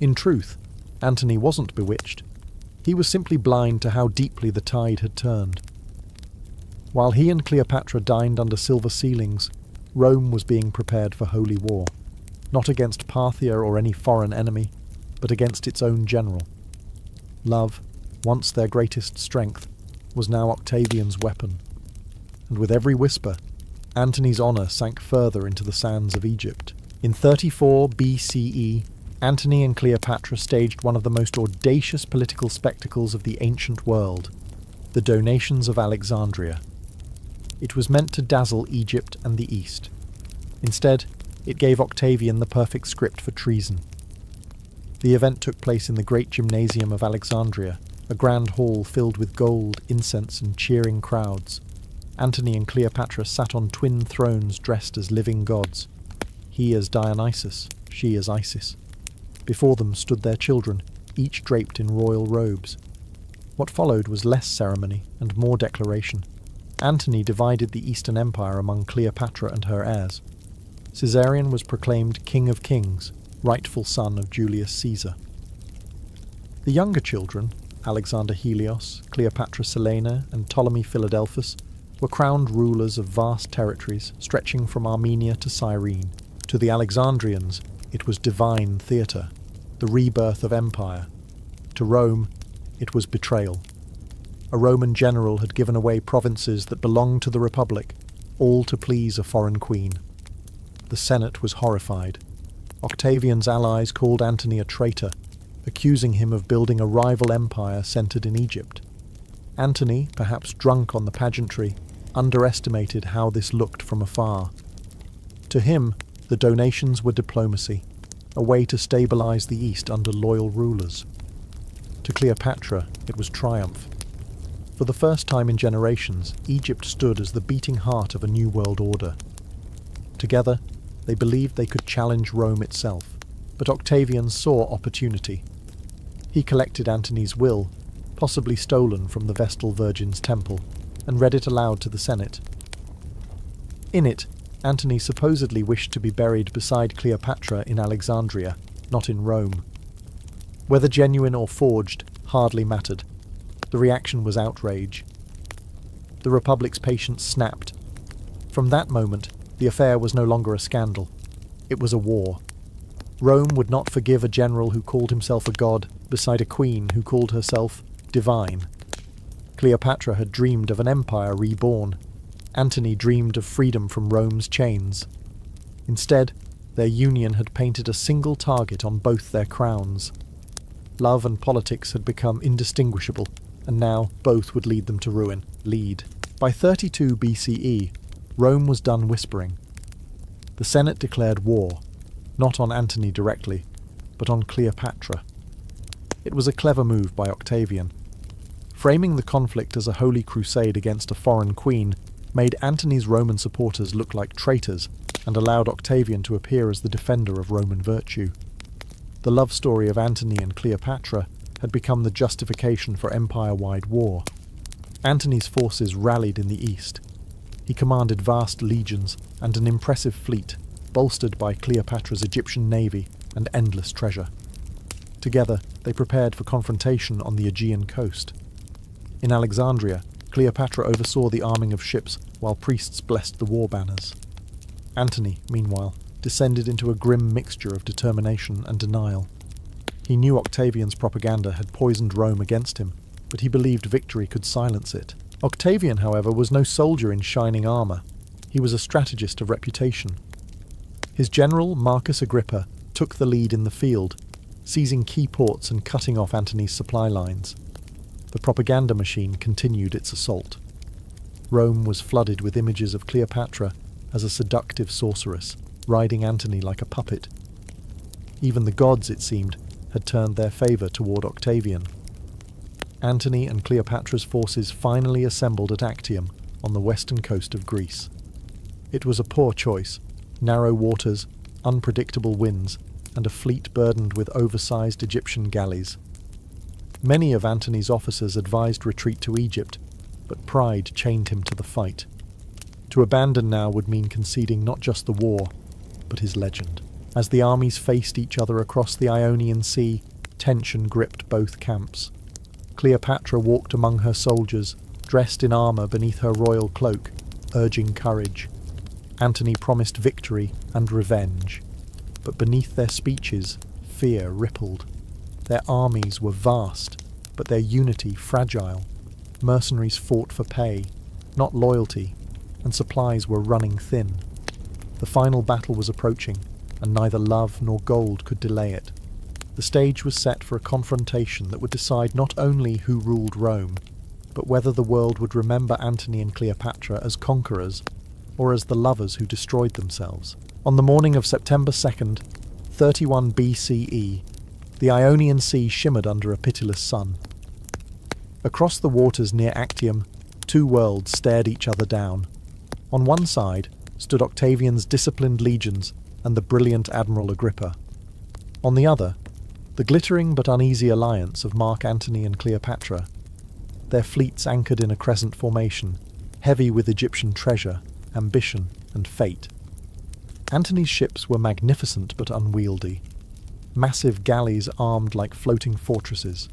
S1: In truth, Antony wasn't bewitched. He was simply blind to how deeply the tide had turned. While he and Cleopatra dined under silver ceilings, Rome was being prepared for holy war, not against Parthia or any foreign enemy, but against its own general. Love, once their greatest strength, was now Octavian's weapon. And with every whisper, Antony's honour sank further into the sands of Egypt. In 34 BCE, Antony and Cleopatra staged one of the most audacious political spectacles of the ancient world, the donations of Alexandria. It was meant to dazzle Egypt and the East. Instead, it gave Octavian the perfect script for treason. The event took place in the great gymnasium of Alexandria, a grand hall filled with gold, incense, and cheering crowds. Antony and Cleopatra sat on twin thrones dressed as living gods. He as Dionysus, she as Isis. Before them stood their children, each draped in royal robes. What followed was less ceremony and more declaration. Antony divided the Eastern Empire among Cleopatra and her heirs. Caesarion was proclaimed King of Kings, rightful son of Julius Caesar. The younger children, Alexander Helios, Cleopatra Selene, and Ptolemy Philadelphus, were crowned rulers of vast territories stretching from Armenia to Cyrene. To the Alexandrians, it was divine theatre, the rebirth of empire. To Rome, it was betrayal. A Roman general had given away provinces that belonged to the Republic, all to please a foreign queen. The Senate was horrified. Octavian's allies called Antony a traitor, accusing him of building a rival empire centred in Egypt. Antony, perhaps drunk on the pageantry, underestimated how this looked from afar. To him, the donations were diplomacy, a way to stabilise the East under loyal rulers. To Cleopatra, it was triumph. For the first time in generations, Egypt stood as the beating heart of a new world order. Together, they believed they could challenge Rome itself, but Octavian saw opportunity. He collected Antony's will, possibly stolen from the Vestal Virgin's temple, and read it aloud to the Senate. In it, Antony supposedly wished to be buried beside Cleopatra in Alexandria, not in Rome. Whether genuine or forged hardly mattered. The reaction was outrage. The Republic's patience snapped. From that moment, the affair was no longer a scandal. It was a war. Rome would not forgive a general who called himself a god beside a queen who called herself divine. Cleopatra had dreamed of an empire reborn. Antony dreamed of freedom from Rome's chains. Instead, their union had painted a single target on both their crowns. Love and politics had become indistinguishable, and now both would lead them to ruin. By 32 BCE, Rome was done whispering. The Senate declared war, not on Antony directly, but on Cleopatra. It was a clever move by Octavian. Framing the conflict as a holy crusade against a foreign queen made Antony's Roman supporters look like traitors and allowed Octavian to appear as the defender of Roman virtue. The love story of Antony and Cleopatra had become the justification for empire-wide war. Antony's forces rallied in the east. He commanded vast legions and an impressive fleet, bolstered by Cleopatra's Egyptian navy and endless treasure. Together, they prepared for confrontation on the Aegean coast. In Alexandria, Cleopatra oversaw the arming of ships while priests blessed the war banners. Antony, meanwhile, descended into a grim mixture of determination and denial. He knew Octavian's propaganda had poisoned Rome against him, but he believed victory could silence it. Octavian, however, was no soldier in shining armour. He was a strategist of reputation. His general, Marcus Agrippa, took the lead in the field, seizing key ports and cutting off Antony's supply lines. The propaganda machine continued its assault. Rome was flooded with images of Cleopatra as a seductive sorceress, riding Antony like a puppet. Even the gods, it seemed, had turned their favour toward Octavian. Antony and Cleopatra's forces finally assembled at Actium on the western coast of Greece. It was a poor choice: narrow waters, unpredictable winds, and a fleet burdened with oversized Egyptian galleys. Many of Antony's officers advised retreat to Egypt, but pride chained him to the fight. To abandon now would mean conceding not just the war, but his legend. As the armies faced each other across the Ionian Sea, tension gripped both camps. Cleopatra walked among her soldiers, dressed in armour beneath her royal cloak, urging courage. Antony promised victory and revenge, but beneath their speeches, fear rippled. Their armies were vast, but their unity fragile. Mercenaries fought for pay, not loyalty, and supplies were running thin. The final battle was approaching, and neither love nor gold could delay it. The stage was set for a confrontation that would decide not only who ruled Rome, but whether the world would remember Antony and Cleopatra as conquerors, or as the lovers who destroyed themselves. On the morning of September 2nd, 31 BCE, the Ionian Sea shimmered under a pitiless sun. Across the waters near Actium, two worlds stared each other down. On one side stood Octavian's disciplined legions and the brilliant Admiral Agrippa. On the other, the glittering but uneasy alliance of Mark Antony and Cleopatra. Their fleets anchored in a crescent formation, heavy with Egyptian treasure, ambition, and fate. Antony's ships were magnificent but unwieldy, massive galleys armed like floating fortresses.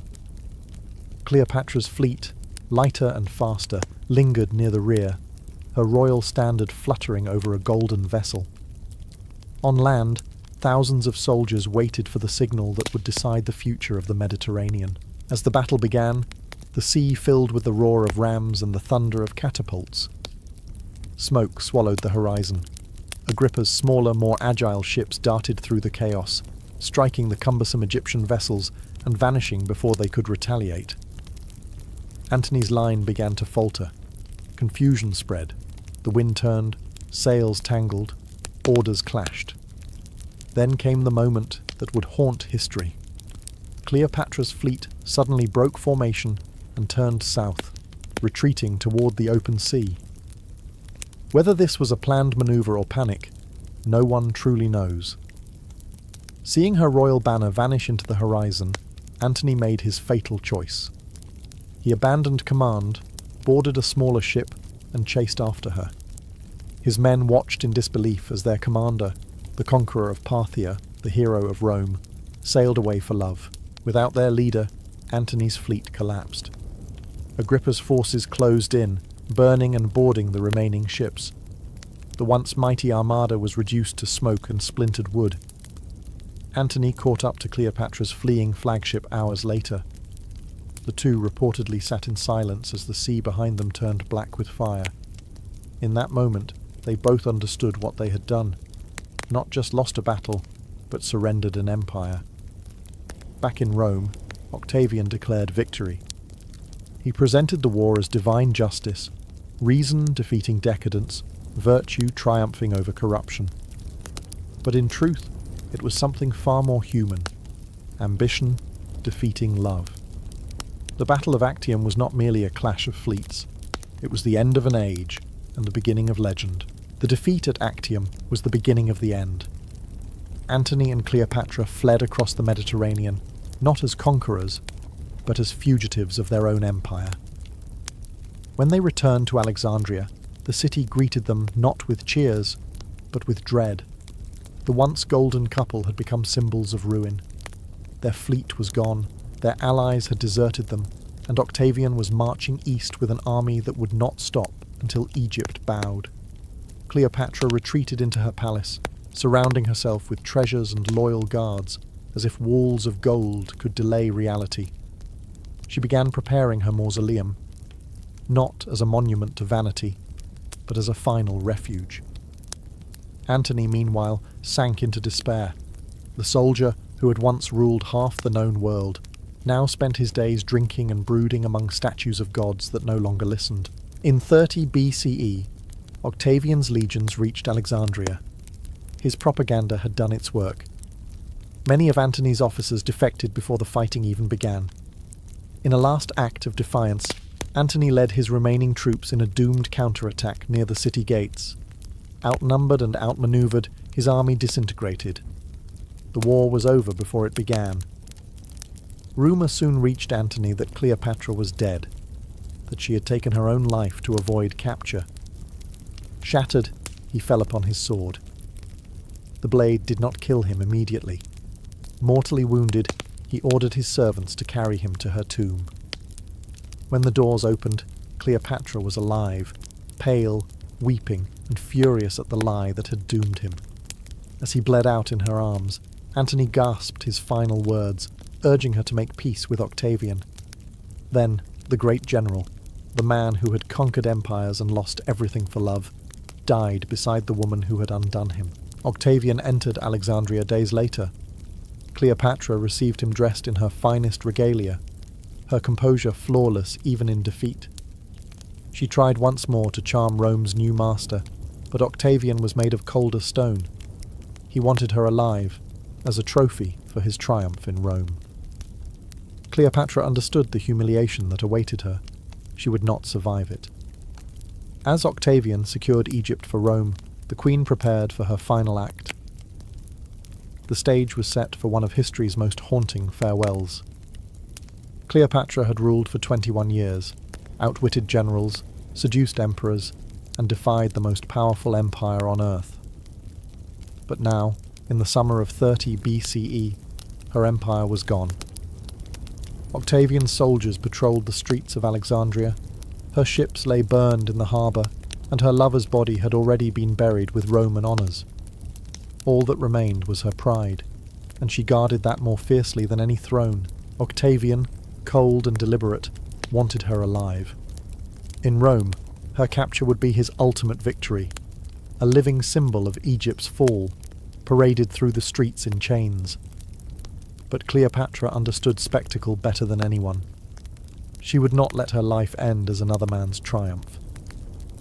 S1: Cleopatra's fleet, lighter and faster, lingered near the rear, her royal standard fluttering over a golden vessel. On land, thousands of soldiers waited for the signal that would decide the future of the Mediterranean. As the battle began, the sea filled with the roar of rams and the thunder of catapults. Smoke swallowed the horizon. Agrippa's smaller, more agile ships darted through the chaos, striking the cumbersome Egyptian vessels and vanishing before they could retaliate. Antony's line began to falter. Confusion spread. The wind turned, sails tangled, orders clashed. Then came the moment that would haunt history. Cleopatra's fleet suddenly broke formation and turned south, retreating toward the open sea. Whether this was a planned maneuver or panic, no one truly knows. Seeing her royal banner vanish into the horizon, Antony made his fatal choice. He abandoned command, boarded a smaller ship, and chased after her. His men watched in disbelief as their commander, the conqueror of Parthia, the hero of Rome, sailed away for love. Without their leader, Antony's fleet collapsed. Agrippa's forces closed in, burning and boarding the remaining ships. The once mighty armada was reduced to smoke and splintered wood. Antony caught up to Cleopatra's fleeing flagship hours later. The two reportedly sat in silence as the sea behind them turned black with fire. In that moment, they both understood what they had done. Not just lost a battle, but surrendered an empire. Back in Rome, Octavian declared victory. He presented the war as divine justice, reason defeating decadence, virtue triumphing over corruption. But in truth, it was something far more human: ambition defeating love. The Battle of Actium was not merely a clash of fleets. It was the end of an age and the beginning of legend. The defeat at Actium was the beginning of the end. Antony and Cleopatra fled across the Mediterranean, not as conquerors, but as fugitives of their own empire. When they returned to Alexandria, The city greeted them not with cheers, but with dread. The once golden couple had become symbols of ruin. Their fleet was gone, their allies had deserted them, and Octavian was marching east with an army that would not stop until Egypt bowed. Cleopatra retreated into her palace, surrounding herself with treasures and loyal guards, as if walls of gold could delay reality. She began preparing her mausoleum, not as a monument to vanity, but as a final refuge. Antony, meanwhile, sank into despair. The soldier, who had once ruled half the known world, now spent his days drinking and brooding among statues of gods that no longer listened. In 30 BCE, Octavian's legions reached Alexandria. His propaganda had done its work. Many of Antony's officers defected before the fighting even began. In a last act of defiance, Antony led his remaining troops in a doomed counterattack near the city gates. Outnumbered and outmaneuvered, his army disintegrated. The war was over before it began. Rumour soon reached Antony that Cleopatra was dead, that she had taken her own life to avoid capture. Shattered, he fell upon his sword. The blade did not kill him immediately. Mortally wounded, he ordered his servants to carry him to her tomb. When the doors opened, Cleopatra was alive, pale, weeping, and furious at the lie that had doomed him. As he bled out in her arms, Antony gasped his final words, urging her to make peace with Octavian. Then, the great general, the man who had conquered empires and lost everything for love, died beside the woman who had undone him. Octavian entered Alexandria days later. Cleopatra received him dressed in her finest regalia, her composure flawless even in defeat. She tried once more to charm Rome's new master, but Octavian was made of colder stone. He wanted her alive, as a trophy for his triumph in Rome. Cleopatra understood the humiliation that awaited her. She would not survive it. As Octavian secured Egypt for Rome, the queen prepared for her final act. The stage was set for one of history's most haunting farewells. Cleopatra had ruled for 21 years, outwitted generals, seduced emperors, and defied the most powerful empire on earth. But now, in the summer of 30 BCE, her empire was gone. Octavian's soldiers patrolled the streets of Alexandria. Her ships lay burned in the harbour, and her lover's body had already been buried with Roman honours. All that remained was her pride, and she guarded that more fiercely than any throne. Octavian, cold and deliberate, wanted her alive. In Rome, her capture would be his ultimate victory, a living symbol of Egypt's fall, paraded through the streets in chains. But Cleopatra understood spectacle better than anyone. She would not let her life end as another man's triumph.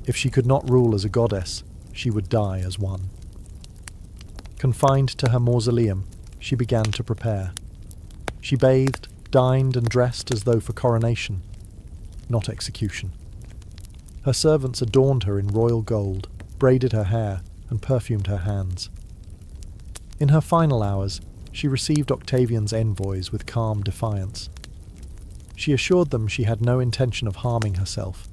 S1: If she could not rule as a goddess, she would die as one. Confined to her mausoleum, she began to prepare. She bathed, dined and dressed as though for coronation, not execution. Her servants adorned her in royal gold, braided her hair, and perfumed her hands. In her final hours, she received Octavian's envoys with calm defiance. She assured them she had no intention of harming herself,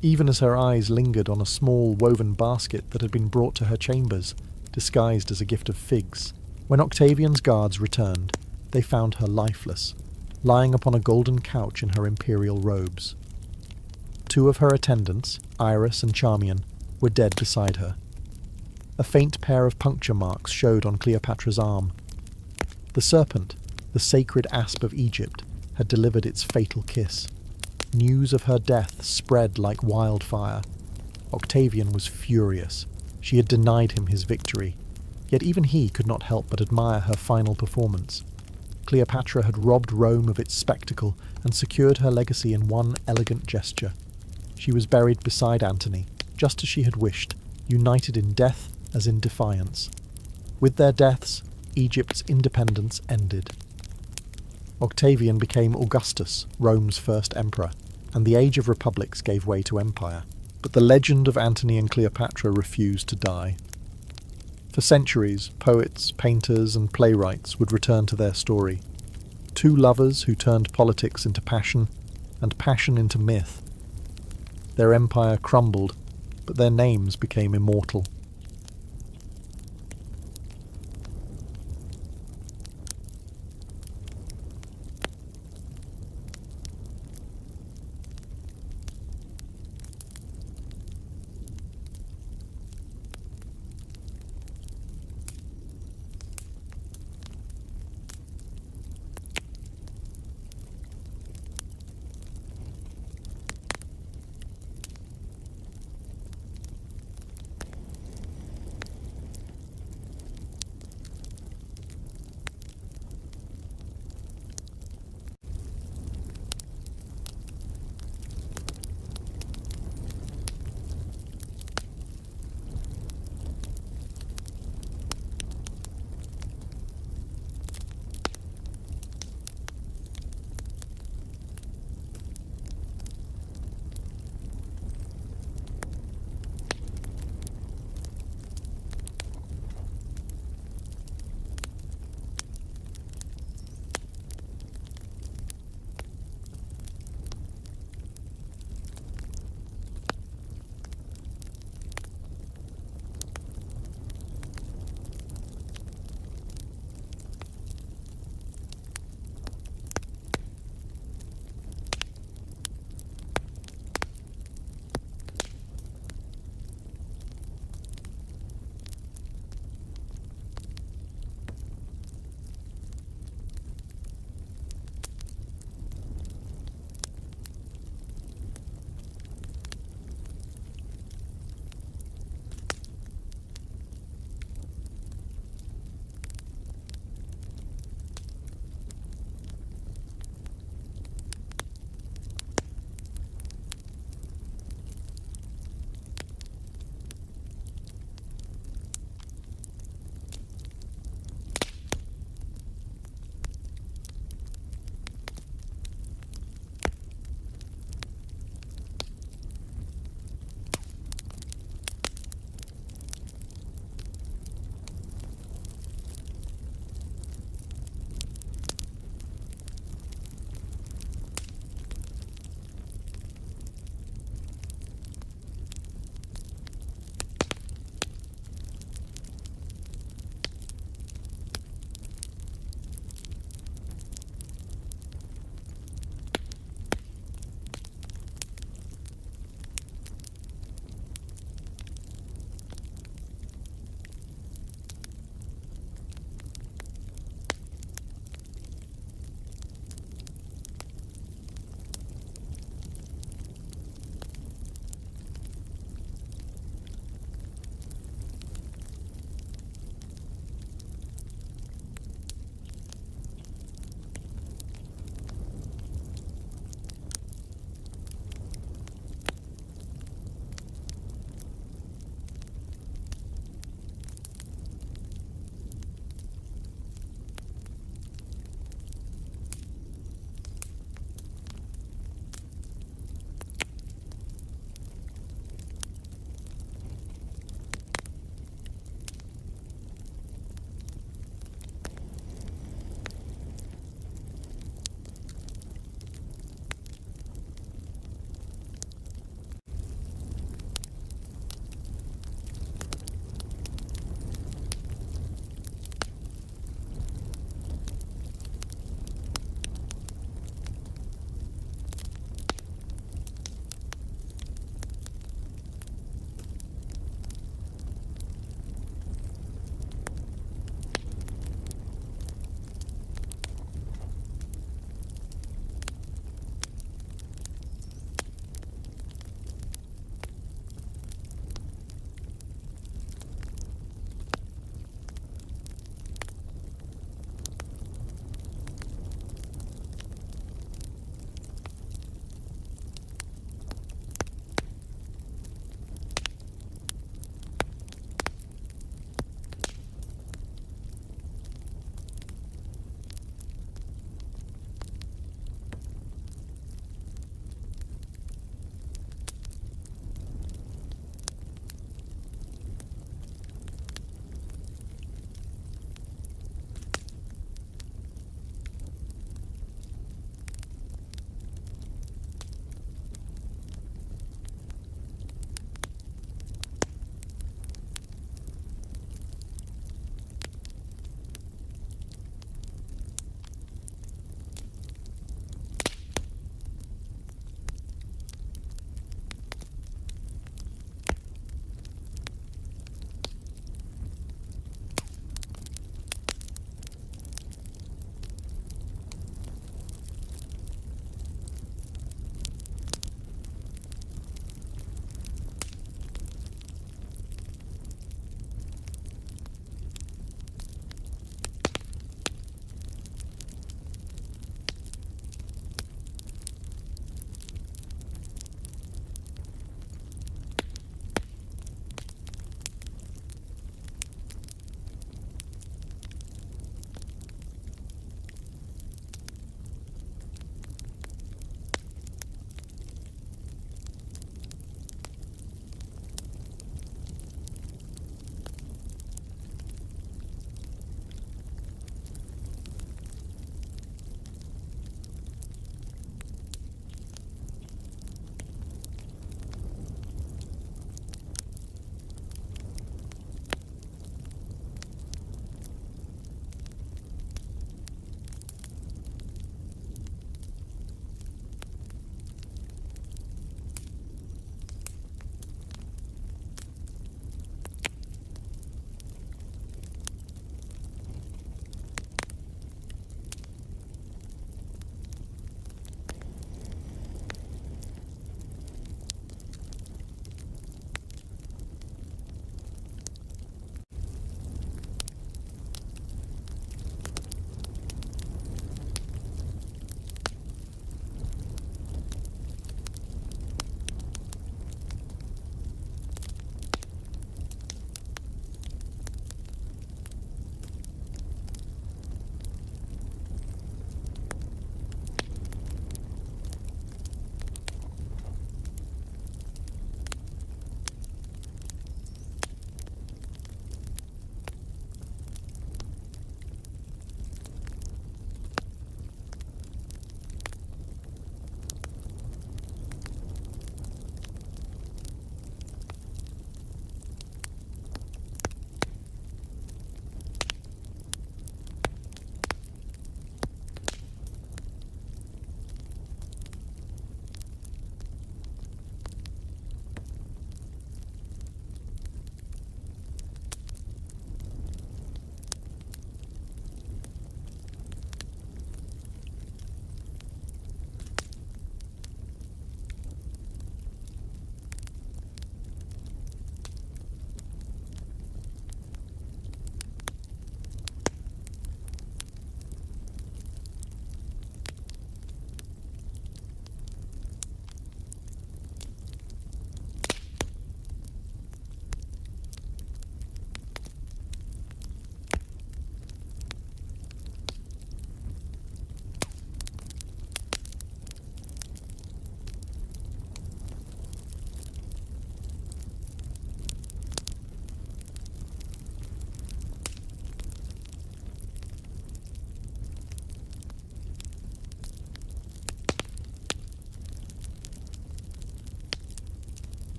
S1: even as her eyes lingered on a small woven basket that had been brought to her chambers, disguised as a gift of figs. When Octavian's guards returned, they found her lifeless, lying upon a golden couch in her imperial robes. Two of her attendants, Iris and Charmian, were dead beside her. A faint pair of puncture marks showed on Cleopatra's arm. The serpent, the sacred asp of Egypt, had delivered its fatal kiss. News of her death spread like wildfire. Octavian was furious. She had denied him his victory. Yet even he could not help but admire her final performance. Cleopatra had robbed Rome of its spectacle and secured her legacy in one elegant gesture. She was buried beside Antony, just as she had wished, united in death as in defiance. With their deaths, Egypt's independence ended. Octavian became Augustus, Rome's first emperor, and the age of republics gave way to empire. But the legend of Antony and Cleopatra refused to die. For centuries, poets, painters, and playwrights would return to their story. Two lovers who turned politics into passion, and passion into myth. Their empire crumbled, but their names became immortal.